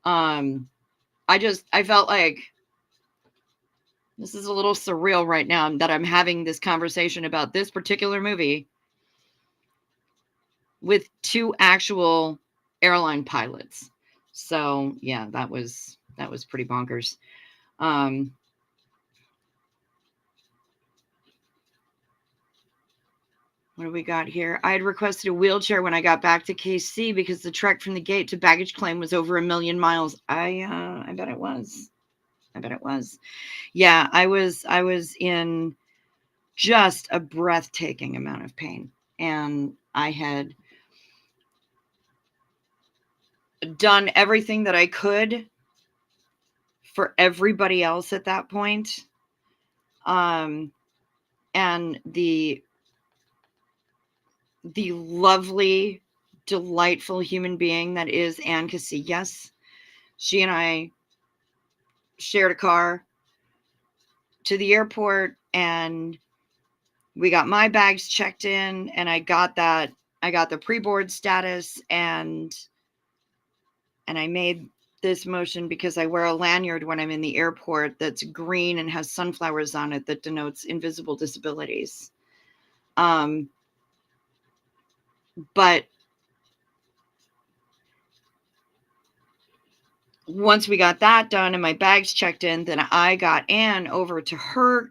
I felt like this is a little surreal right now that I'm having this conversation about this particular movie with two actual airline pilots. So yeah, that was pretty bonkers. What do we got here? I had requested a wheelchair when I got back to KC because the trek from the gate to baggage claim was over 1 million miles. I bet it was. I bet it was. Yeah, I was in just a breathtaking amount of pain, and I had done everything that I could for everybody else at that point. And the lovely, delightful human being that is Ann Casillas, she and I shared a car to the airport, and we got my bags checked in, and I got the pre-board status, and And I made this motion because I wear a lanyard when I'm in the airport that's green and has sunflowers on it that denotes invisible disabilities. But once we got that done and my bags checked in, then I got Anne over to her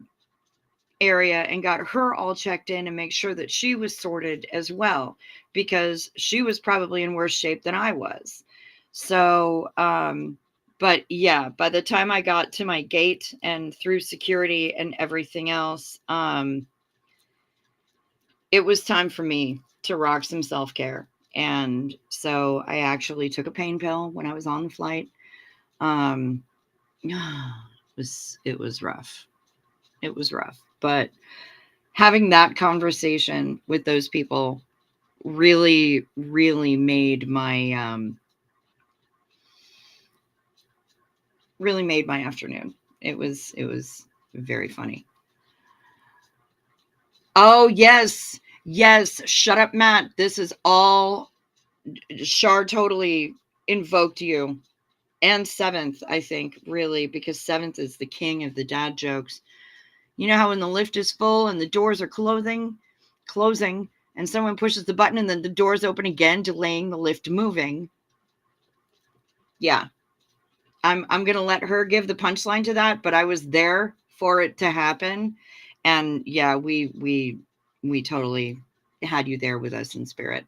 area and got her all checked in and make sure that she was sorted as well, because she was probably in worse shape than I was. So, but yeah, by the time I got to my gate and through security and everything else, it was time for me to rock some self-care. And so I actually took a pain pill when I was on the flight. It was rough. It was rough, but having that conversation with those people really, really made my afternoon. It was very funny. Oh yes, shut up, Matt. This is all Shar totally invoked you. And Seventh, I think, really, because Seventh is the king of the dad jokes. You know how when the lift is full and the doors are closing, and someone pushes the button and then the doors open again, delaying the lift moving. Yeah. I'm going to let her give the punchline to that, but I was there for it to happen. And yeah, we totally had you there with us in spirit.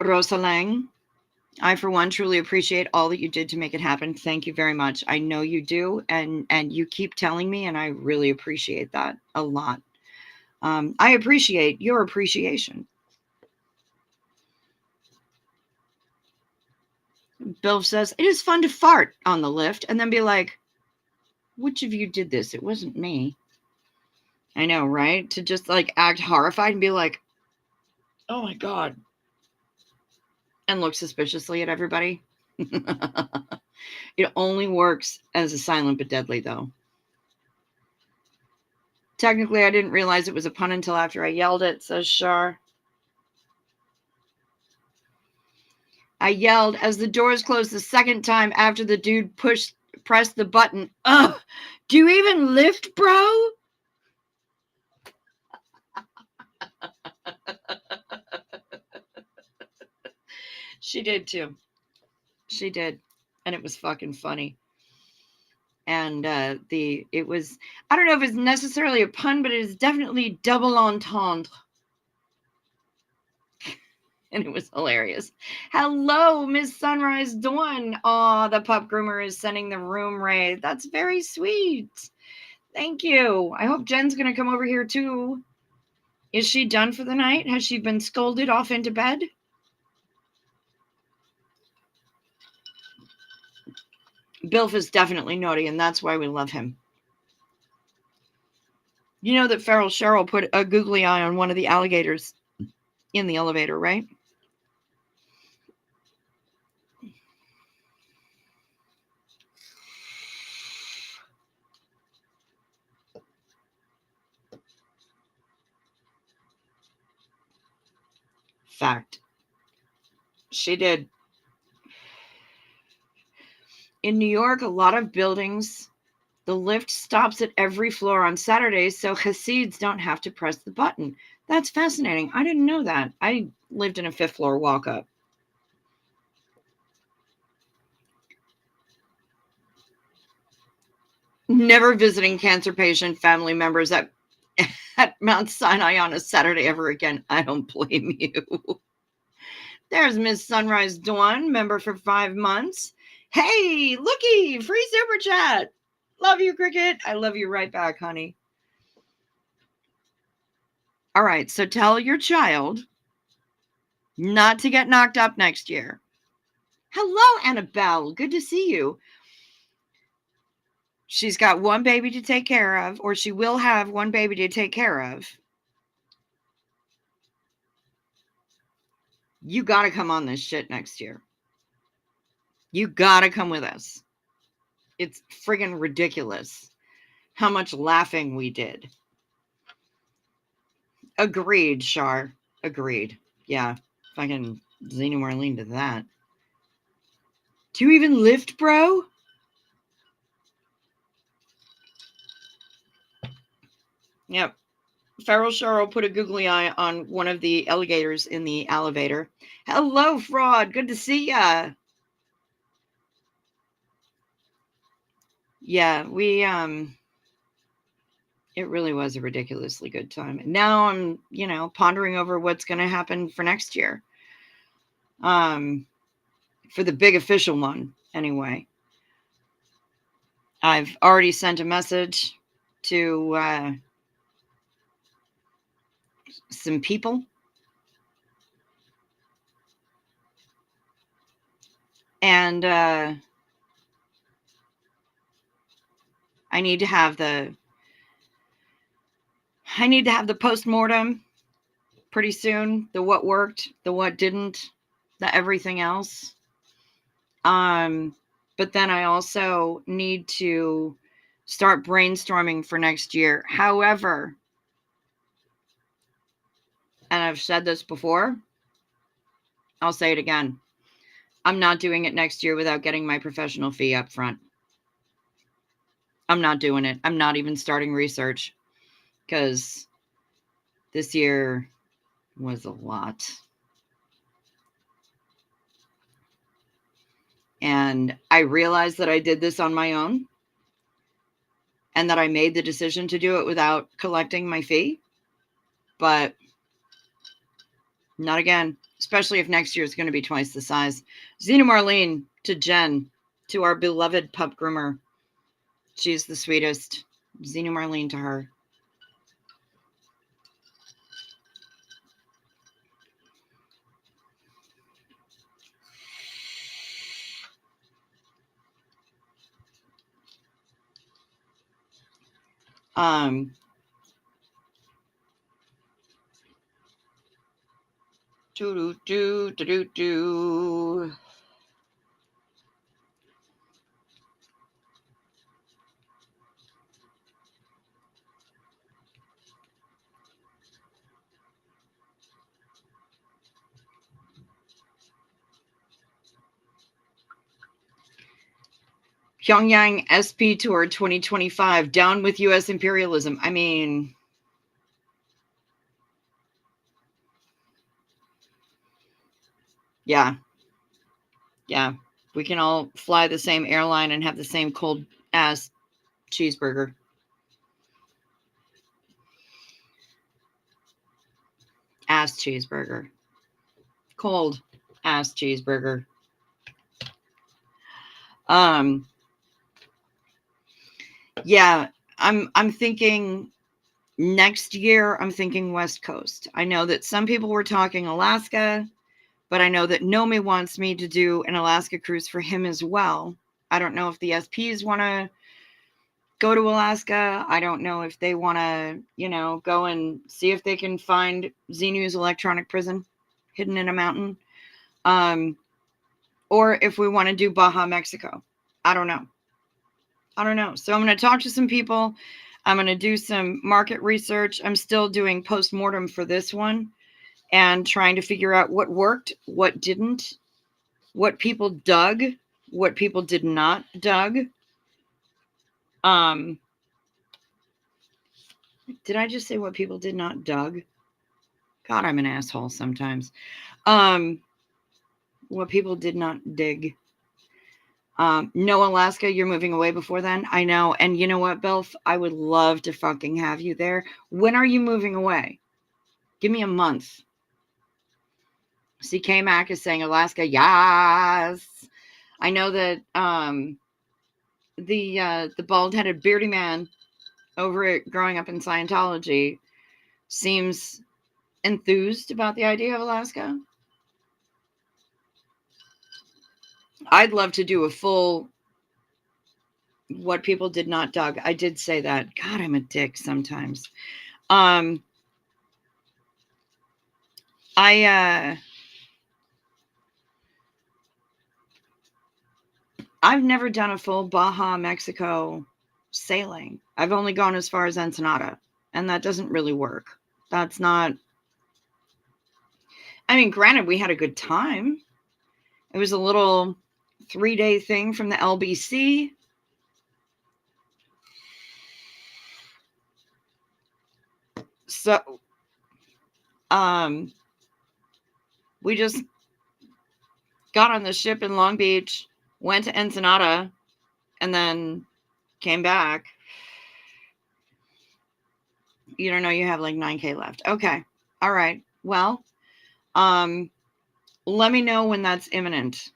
Rosa Lang, I, for one, truly appreciate all that you did to make it happen. Thank you very much. I know you do, and you keep telling me, and I really appreciate that a lot. I appreciate your appreciation. Bill says, it is fun to fart on the lift and then be like, which of you did this? It wasn't me. I know, right? To just like act horrified and be like, oh my God. And look suspiciously at everybody. It only works as a silent but deadly, though. Technically, I didn't realize it was a pun until after I yelled it, says Shar. I yelled as the doors closed the second time after the dude pressed the button. Ugh, do you even lift, bro? She did too. She did. And it was fucking funny. And it was, I don't know if it's necessarily a pun, but it is definitely double entendre. And it was hilarious. Hello, Miss Sunrise Dawn. Oh, the pup groomer is sending the room raid. That's very sweet. Thank you. I hope Jen's going to come over here too. Is she done for the night? Has she been scolded off into bed? Bilf is definitely naughty, and that's why we love him. You know that Feral Cheryl put a googly eye on one of the alligators in the elevator, right? Fact. She did. In New York, a lot of buildings, the lift stops at every floor on Saturdays, so Hasids don't have to press the button. That's fascinating. I didn't know that. I lived in a 5th floor walk-up. Never visiting cancer patient family members at Mount Sinai on a Saturday ever again. I don't blame you. There's Miss Sunrise Dawn, member for 5 months. Hey, looky, free super chat. Love you, Cricket. I love you right back, honey. All right, so tell your child not to get knocked up next year. Hello, Annabelle. Good to see you. She's got one baby to take care of, or she will have one baby to take care of. You got to come on this shit next year. You got to come with us. It's friggin' ridiculous how much laughing we did. Agreed, Shar. Agreed. Yeah, Fucking Xena Marlene to that. Do you even lift, bro? Yep. Feral Cheryl put a googly eye on one of the alligators in the elevator. Hello, Fraud. Good to see ya. Yeah, it really was a ridiculously good time. Now I'm, pondering over what's going to happen for next year. For the big official one, anyway. I've already sent a message to some people. And I need to have the postmortem pretty soon. The what worked, the what didn't, the everything else. But then I also need to start brainstorming for next year. However, and I've said this before, I'll say it again. I'm not doing it next year without getting my professional fee up front. I'm not doing it. I'm not even starting research because this year was a lot. And I realized that I did this on my own and that I made the decision to do it without collecting my fee. But not again, especially if next year is going to be twice the size. Xena Marlene to Jen, to our beloved pup groomer. She's the sweetest. Xena Marlene to her. Do. Pyongyang SP Tour 2025, down with U.S. imperialism. I mean, yeah. We can all fly the same airline and have the same cold ass cheeseburger. Ass cheeseburger. Cold ass cheeseburger. Yeah, I'm thinking next year, I'm thinking West Coast. I know that some people were talking Alaska, but I know that Nomi wants me to do an Alaska cruise for him as well. I don't know if the SPs want to go to Alaska. I don't know if they want to, go and see if they can find Xenu's electronic prison hidden in a mountain. Or if we want to do Baja, Mexico. I don't know. So I'm going to talk to some people. I'm going to do some market research. I'm still doing post-mortem for this one and trying to figure out what worked, what didn't, what people dug, what people did not dug. Did I just say what people did not dug? God, I'm an asshole sometimes. What people did not dig. No, Alaska, you're moving away before then. I know. And you know what, Belf? I would love to fucking have you there. When are you moving away? Give me a month. CK Mac is saying Alaska. Yes. I know that the bald-headed beardy man over at Growing Up in Scientology seems enthused about the idea of Alaska. I'd love to do a full what people did not dug. I did say that. God, I'm a dick sometimes. I've never done a full Baja, Mexico sailing. I've only gone as far as Ensenada, and that doesn't really work. That's not. I mean, granted, we had a good time. It was a little 3-day thing from the LBC. So, we just got on the ship in Long Beach, went to Ensenada, and then came back. You don't know you have like 9K left. Okay. All right. Well, let me know when that's imminent.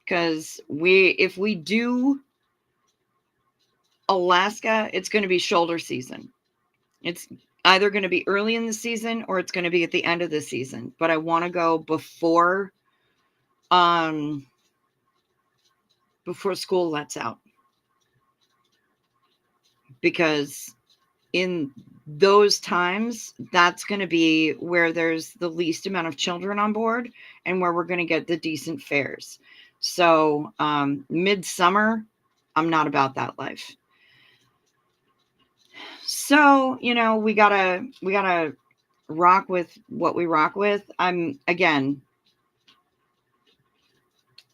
Because if we do Alaska, it's going to be shoulder season. It's either going to be early in the season or it's going to be at the end of the season. But I want to go before school lets out. Because in those times, that's going to be where there's the least amount of children on board and where we're going to get the decent fares. So midsummer, I'm not about that life. So, we gotta rock with what we rock with. Again,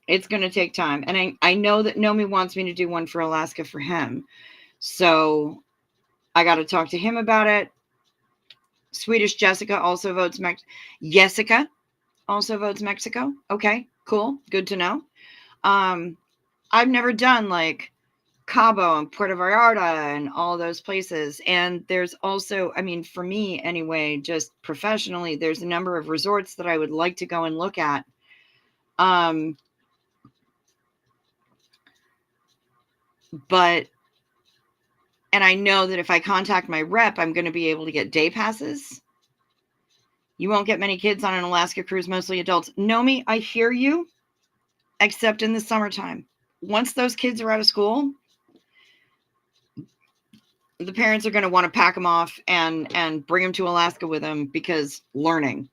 it's going to take time. And I know that Nomi wants me to do one for Alaska for him. So I got to talk to him about it. Swedish Jessica also votes Jessica also votes Mexico. Okay, cool. Good to know. I've never done like Cabo and Puerto Vallarta and all those places. And there's also, I mean, for me anyway, just professionally, there's a number of resorts that I would like to go and look at. But, and I know that if I contact my rep, I'm going to be able to get day passes. You won't get many kids on an Alaska cruise, mostly adults. Nomi, I hear you, except in the summertime. Once those kids are out of school, the parents are going to want to pack them off and bring them to Alaska with them because learning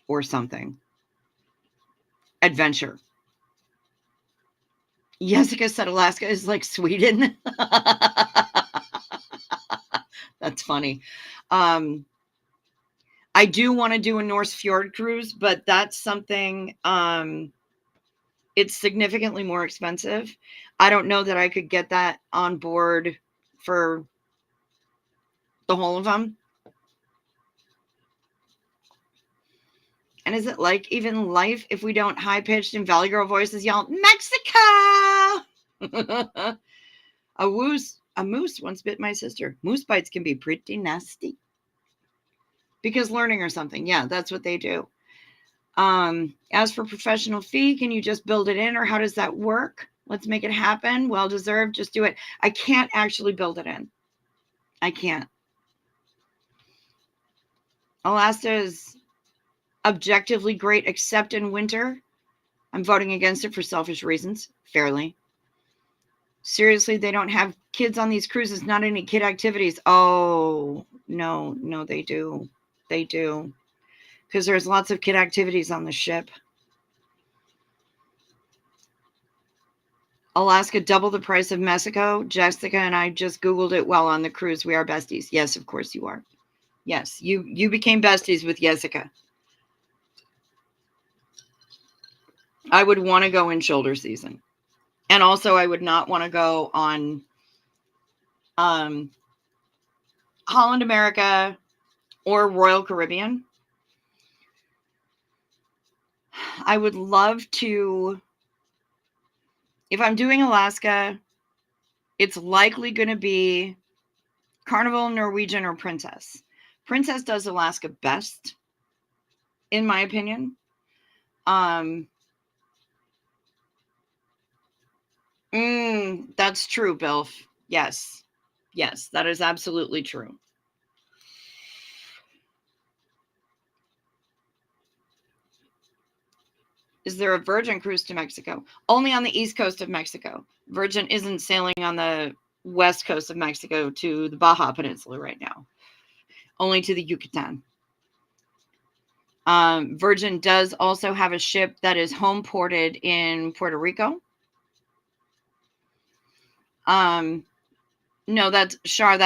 or something. Adventure. Jessica said Alaska is like Sweden. That's funny. I do want to do a Norse Fjord cruise, but that's something, it's significantly more expensive. I don't know that I could get that on board for the whole of them. And is it like even life if we don't high-pitched and Valley Girl voices yell, Mexico? A moose once bit my sister. Moose bites can be pretty nasty. Because learning or something. Yeah, that's what they do. As for professional fee, can you just build it in or how does that work? Let's make it happen. Well deserved. Just do it. I can't actually build it in. I can't. Alaska is objectively great except in winter. I'm voting against it for selfish reasons. Fairly. Seriously, they don't have kids on these cruises. Not any kid activities. Oh, no, they do. They do. Because there's lots of kid activities on the ship. Alaska, double the price of Mexico. Jessica and I just Googled it while on the cruise. We are besties. Yes, of course you are. Yes, you became besties with Jessica. I would want to go in shoulder season. And also I would not want to go on Holland America or Royal Caribbean. I would love to, if I'm doing Alaska, it's likely going to be Carnival, Norwegian, or Princess. Princess does Alaska best, in my opinion. That's true, Bilf. Yes, that is absolutely true. Is there a Virgin cruise to Mexico? Only on the east coast of Mexico. Virgin isn't sailing on the west coast of Mexico to the Baja Peninsula right now. Only to the Yucatan. Virgin does also have a ship that is home ported in Puerto Rico. No, that's Shar.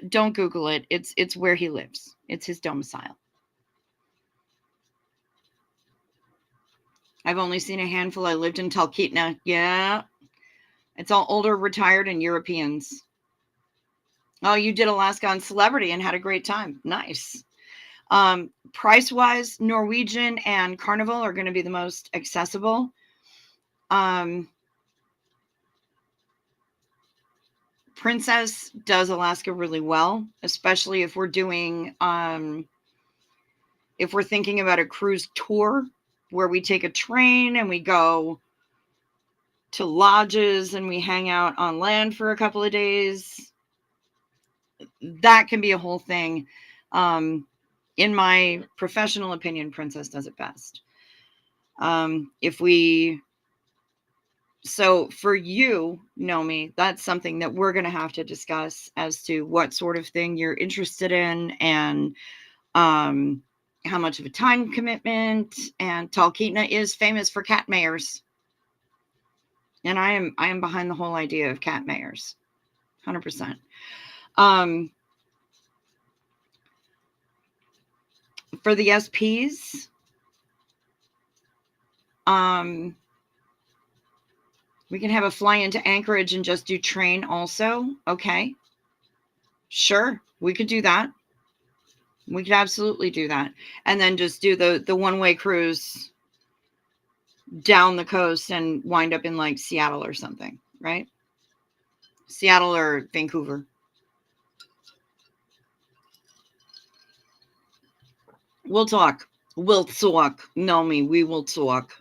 Don't Google it. It's where he lives. It's his domicile. I've only seen a handful. I lived in Talkeetna. Yeah. It's all older, retired, and Europeans. Oh, you did Alaska on Celebrity and had a great time. Nice. Price-wise, Norwegian and Carnival are going to be the most accessible. Princess does Alaska really well, especially if we're doing, if we're thinking about a cruise tour where we take a train and we go to lodges and we hang out on land for a couple of days. That can be a whole thing. In my professional opinion, Princess does it best. So for you, Nomi, that's something that we're going to have to discuss as to what sort of thing you're interested in and how much of a time commitment. And Talkeetna is famous for cat mayors. And I am behind the whole idea of cat mayors. 100%. For the SPs, we can have a fly into Anchorage and just do train also. Okay. Sure. We could do that. We could absolutely do that. And then just do the one-way cruise down the coast and wind up in like Seattle or something, right? Seattle or Vancouver. We'll talk. We'll talk. Nomi, we will talk.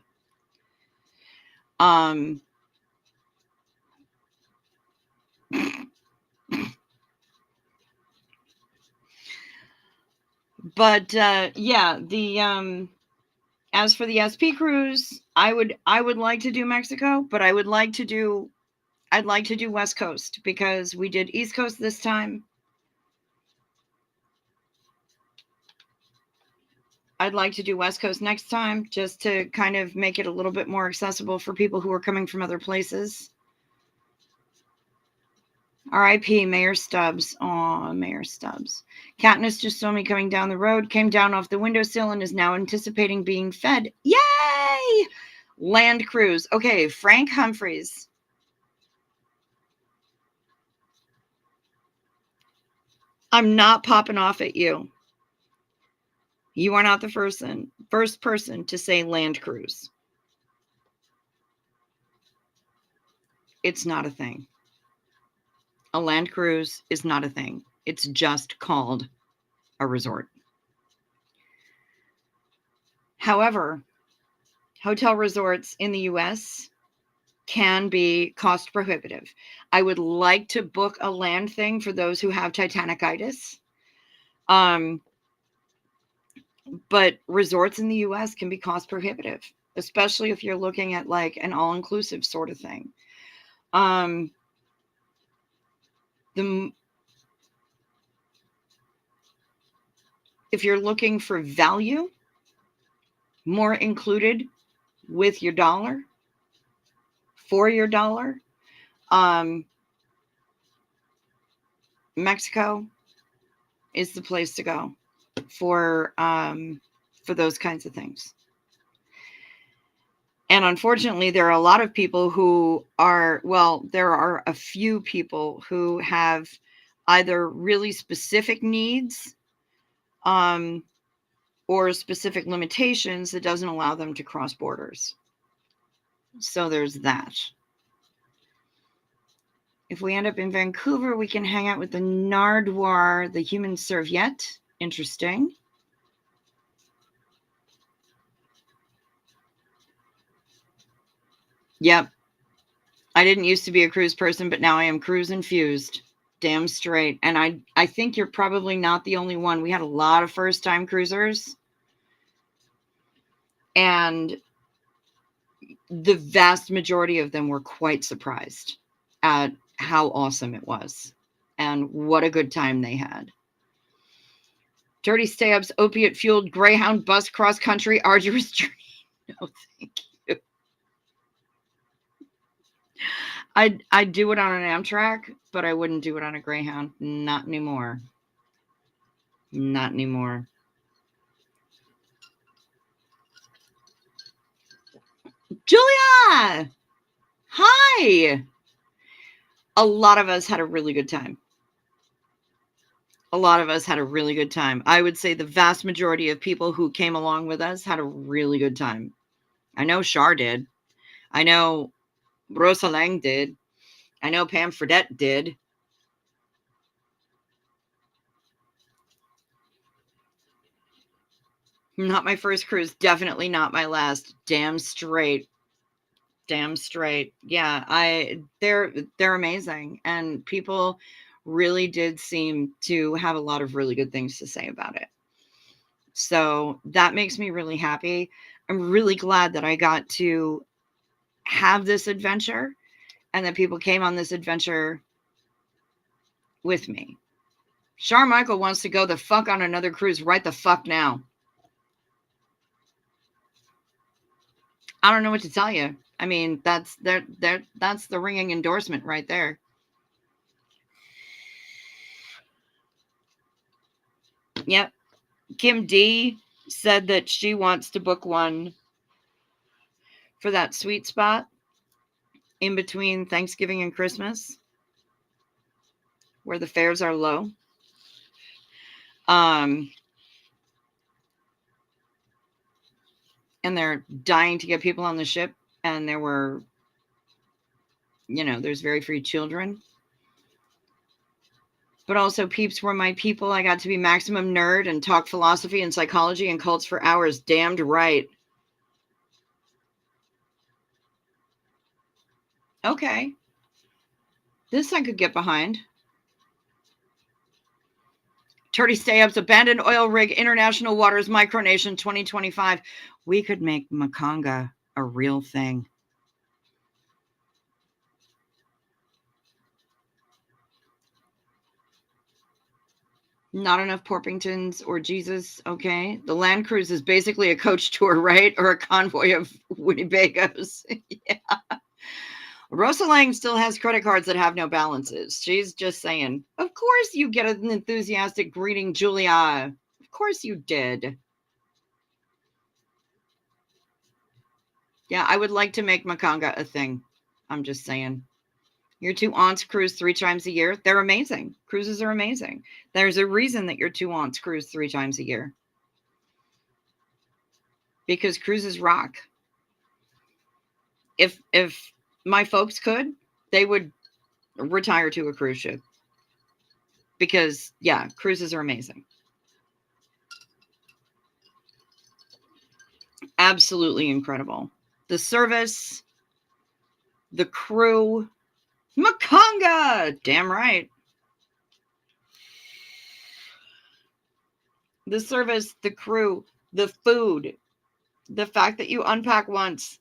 But yeah, the as for the SP cruise, I would like to do Mexico, but I'd like to do West Coast because we did East Coast this time. I'd like to do West Coast next time just to kind of make it a little bit more accessible for people who are coming from other places. R.I.P. Mayor Stubbs. Aw, Mayor Stubbs. Katniss just saw me coming down the road, came down off the windowsill, and is now anticipating being fed. Yay! Land cruise. Okay, Frank Humphreys. I'm not popping off at you. You are not the first person to say land cruise. It's not a thing. A land cruise is not a thing. It's just called a resort. However, hotel resorts in the US can be cost prohibitive. I would like to book a land thing for those who have Titanic-itis. But resorts in the US can be cost prohibitive, especially if you're looking at like an all-inclusive sort of thing. If you're looking for value, more included with your dollar, for your dollar, Mexico is the place to go for those kinds of things. And unfortunately, there are a lot of people who are, well, there are a few people who have either really specific needs or specific limitations that doesn't allow them to cross borders. So there's that. If we end up in Vancouver, we can hang out with the Nardwar, the human serviette. Interesting. Yep. I didn't used to be a cruise person, but now I am cruise infused. Damn straight. And I think you're probably not the only one. We had a lot of first-time cruisers. And the vast majority of them were quite surprised at how awesome it was and what a good time they had. Dirty stay-ups, opiate-fueled Greyhound bus cross-country arduous journey. No, thank you. I'd do it on an Amtrak, but I wouldn't do it on a Greyhound. Not anymore. Not anymore. Julia! Hi! A lot of us had a really good time. A lot of us had a really good time. I would say the vast majority of people who came along with us had a really good time. I know Char did. I know Rosa Lang did. I know Pam Fredette did. Not my first cruise. Definitely not my last. Damn straight. Damn straight. Yeah, they're amazing. And people really did seem to have a lot of really good things to say about it. So that makes me really happy. I'm really glad that I got to have this adventure and that people came on this adventure with me. Char Michael wants to go the fuck on another cruise right the fuck now. I don't know what to tell you. I mean, that's the ringing endorsement right there. Yep. Kim D said that she wants to book one for that sweet spot in between Thanksgiving and Christmas where the fares are low. And they're dying to get people on the ship, and there were, there's very few children. But also, peeps were my people. I got to be maximum nerd and talk philosophy and psychology and cults for hours. Damned right. Okay. This I could get behind. Turdy Stay-Ups, Abandoned Oil Rig, International Waters, Micronation 2025. We could make Makanga a real thing. Not enough Porpingtons or Jesus. Okay. The Land Cruise is basically a coach tour, right? Or a convoy of Winnebagos. Yeah. Rosa Lang still has credit cards that have no balances. She's just saying, of course you get an enthusiastic greeting, Julia. Of course you did. Yeah, I would like to make Makanga a thing. I'm just saying. Your two aunts cruise 3 times a year. They're amazing. Cruises are amazing. There's a reason that your two aunts cruise 3 times a year. Because cruises rock. If my folks could, they would retire to a cruise ship. Because, yeah, cruises are amazing. Absolutely incredible. The service, the crew, Makanga! Damn right. The service, the crew, the food, the fact that you unpack once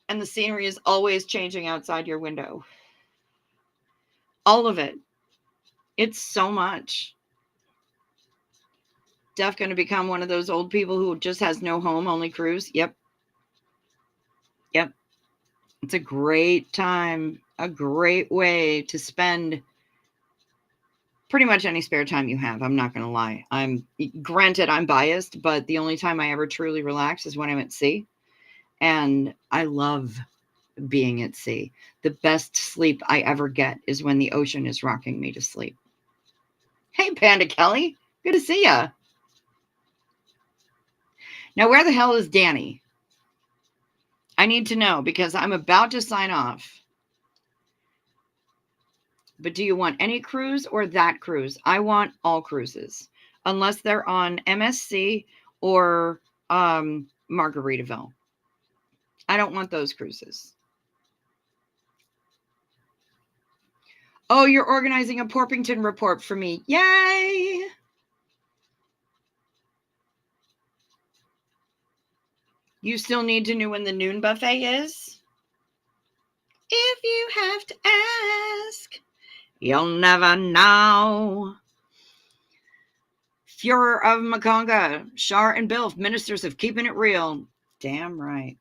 and the scenery is always changing outside your window. All of it. It's so much. Def going to become one of those old people who just has no home, only cruise. Yep. It's a great time, a great way to spend pretty much any spare time you have. I'm not going to lie. Granted, I'm biased, but the only time I ever truly relax is when I'm at sea. And I love being at sea. The best sleep I ever get is when the ocean is rocking me to sleep. Hey, Panda Kelly. Good to see ya. Now, where the hell is Danny? I need to know because I'm about to sign off. But do you want any cruise or that cruise? I want all cruises, unless they're on MSC or Margaritaville. I don't want those cruises. Oh, you're organizing a Porpington report for me. Yay! You still need to know when the noon buffet is? If you have to ask, you'll never know. Fuhrer of Makanga, Char and Bill, ministers of keeping it real. Damn right.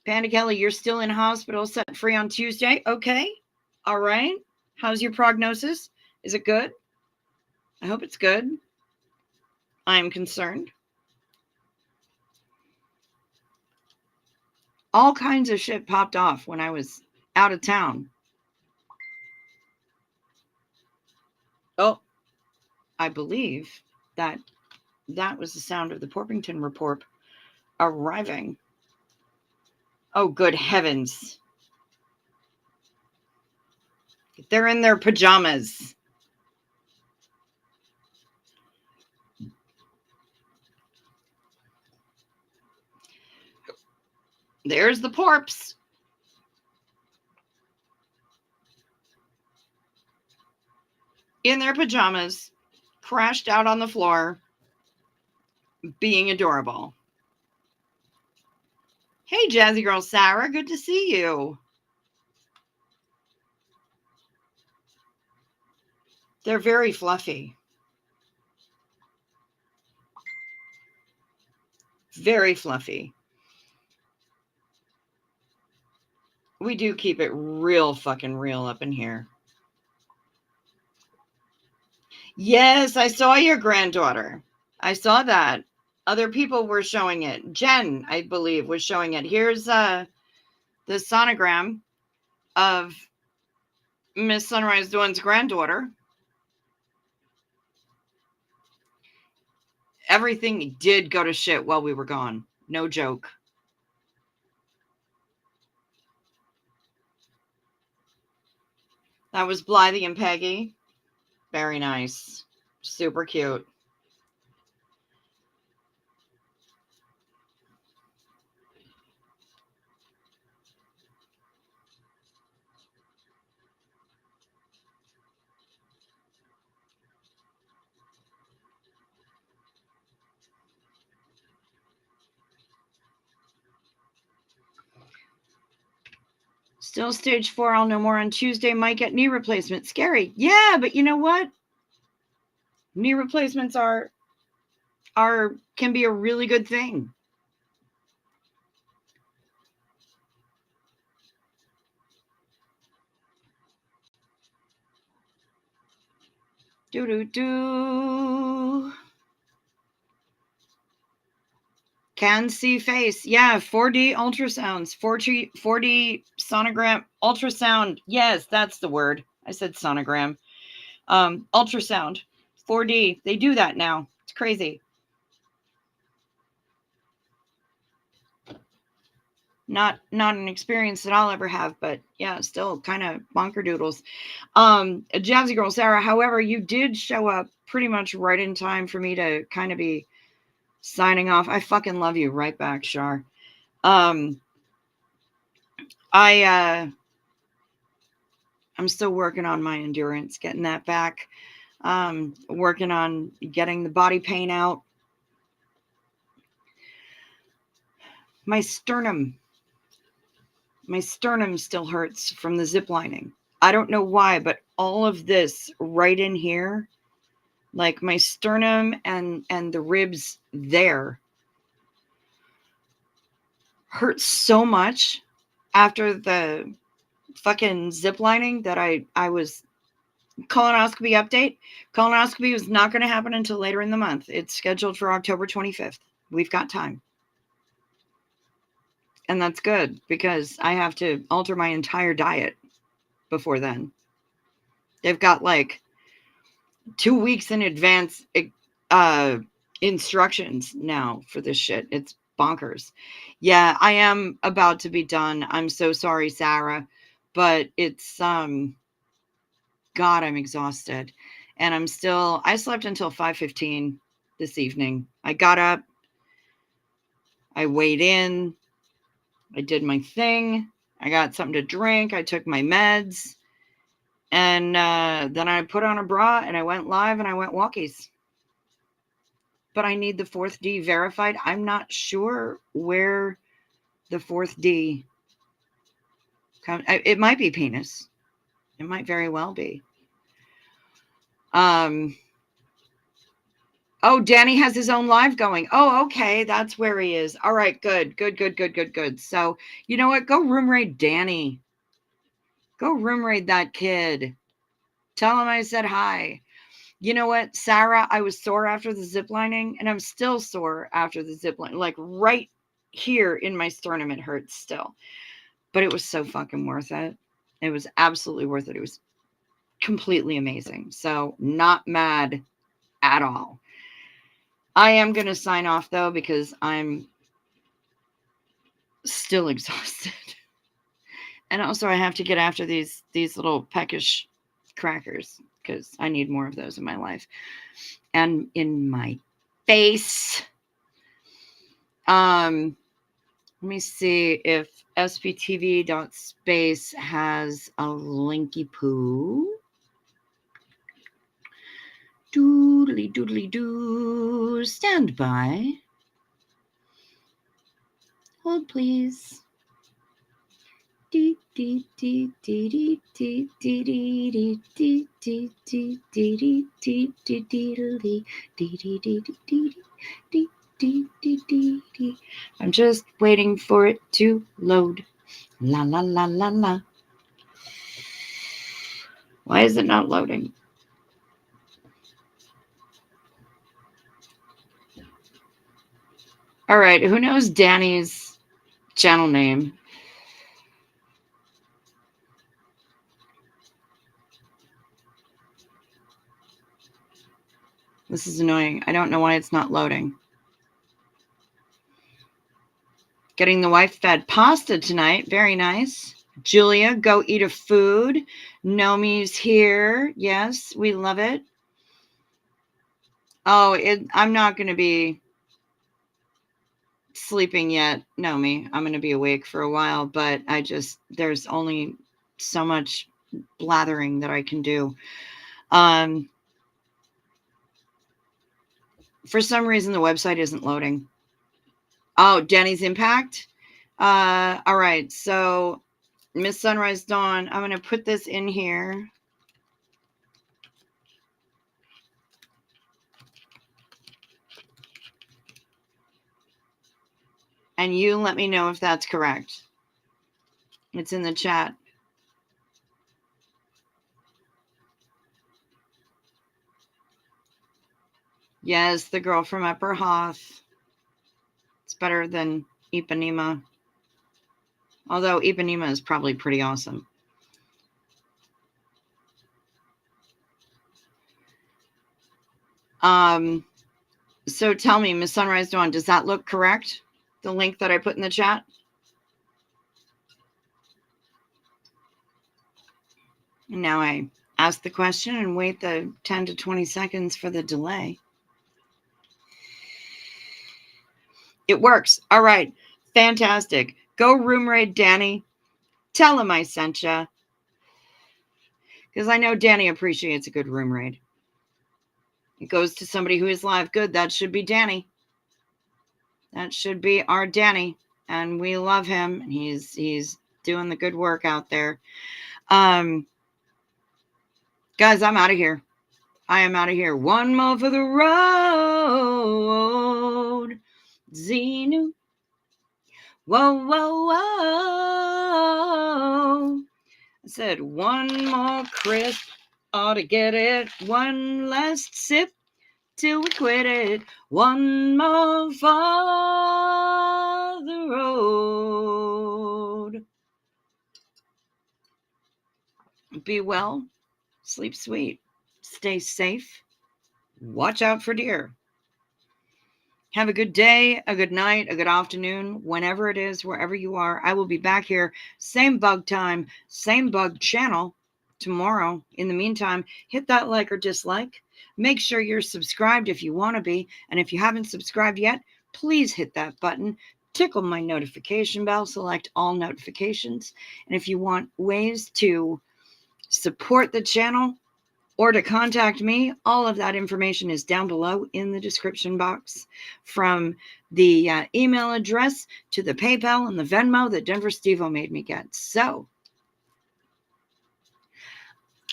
Panda Kelly, you're still in hospital, set free on Tuesday. Okay. All right. How's your prognosis? Is it good? I hope it's good. I'm concerned. All kinds of shit popped off when I was out of town. Oh, I believe that was the sound of the Porpington Report arriving. Oh, good heavens. They're in their pajamas. There's the Porps. In their pajamas, crashed out on the floor, being adorable. Hey, Jazzy Girl Sarah, good to see you. They're very fluffy. Very fluffy. We do keep it real fucking real up in here. Yes, I saw your granddaughter. I saw that. Other people were showing it. Jen, I believe, was showing it. Here's the sonogram of Miss Sunrise Dawn's granddaughter. Everything did go to shit while we were gone. No joke. That was Blythe and Peggy. Very nice. Super cute. Still stage 4. I'll know more on Tuesday. Might get knee replacement. Scary. Yeah, but you know what? Knee replacements can be a really good thing. Do. Can see face. Yeah, 4D ultrasounds. 4D sonogram. Ultrasound. Yes, that's the word. I said sonogram. Ultrasound. 4D. They do that now. It's crazy. Not an experience that I'll ever have, but yeah, still kind of bonkerdoodles. Jazzy Girl Sarah, however, you did show up pretty much right in time for me to kind of be signing off. I fucking love you right back, Shar. I'm still working on my endurance, getting that back. Working on getting the body pain out. My sternum still hurts from the zip lining. I don't know why, but all of this right in here, like my sternum and the ribs there, hurts so much after the fucking zip lining that I was colonoscopy update. Colonoscopy was not going to happen until later in the month. It's scheduled for October 25th. We've got time. And that's good because I have to alter my entire diet before then. They've got like 2 weeks in advance instructions now for this shit. It's bonkers. Yeah, I am about to be done. I'm so sorry, Sarah, but it's God, I'm exhausted. And I slept until 5:15 this evening. I got up, I weighed in, I did my thing, I got something to drink, I took my meds, and then I put on a bra and I went live and I went walkies. But I need the 4th D verified. I'm not sure where the 4th D comes. It might be penis. It might very well be. Oh, Danny has his own live going. Oh, okay. That's where he is. All right. Good. So, you know what? Go room raid Danny. Go room raid that kid. Tell him I said hi. You know what, Sarah? I was sore after the zip lining, and I'm still sore after the zip line. Like right here in my sternum, it hurts still. But it was so fucking worth it. It was absolutely worth it. It was completely amazing. So not mad at all. I am going to sign off though, because I'm still exhausted. And also I have to get after these little peckish crackers, because I need more of those in my life and in my face. Let me see if sptv.space has a linky poo. Doodly doodly doo. Stand by. Hold, please. I'm just waiting for it to load. La la la la la. Why is it not loading? All right, who knows Danny's channel name? This is annoying. I don't know why it's not loading. Getting the wife fed pasta tonight. Very nice. Julia, go eat a food. Nomi's here. Yes, we love it. Oh, I'm not going to be sleeping yet, Nomi. I'm going to be awake for a while, but there's only so much blathering that I can do. For some reason, the website isn't loading. Oh, Danny's Impact. All right. So Miss Sunrise Dawn, I'm going to put this in here. And you let me know if that's correct. It's in the chat. Yes, the girl from Upper Hoth. It's better than Ipanema. Although Ipanema is probably pretty awesome. So tell me, Miss Sunrise Dawn, does that look correct? The link that I put in the chat? And now I ask the question and wait the 10 to 20 seconds for the delay. It works. All right. Fantastic. Go room raid Danny. Tell him I sent you. Because I know Danny appreciates a good room raid. It goes to somebody who is live. Good. That should be Danny. That should be our Danny. And we love him. He's doing the good work out there. Guys, I'm out of here. I am out of here. One more for the road. Xenu. Whoa, whoa, whoa. I said one more crisp. Ought to get it. One last sip till we quit it. One more for the road. Be well. Sleep sweet. Stay safe. Watch out for deer. Have a good day, a good night, a good afternoon, whenever it is, wherever you are. I will be back here, same bug time, same bug channel tomorrow. In the meantime, hit that like or dislike. Make sure you're subscribed if you want to be. And if you haven't subscribed yet, please hit that button. Tickle my notification bell. Select all notifications. And if you want ways to support the channel, or to contact me, all of that information is down below in the description box, from the email address to the PayPal and the Venmo that Denver Steve-O made me get. So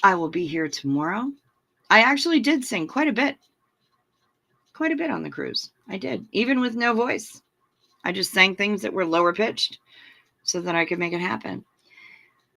I will be here tomorrow. I actually did sing quite a bit on the cruise. I did, even with no voice. I just sang things that were lower pitched so that I could make it happen.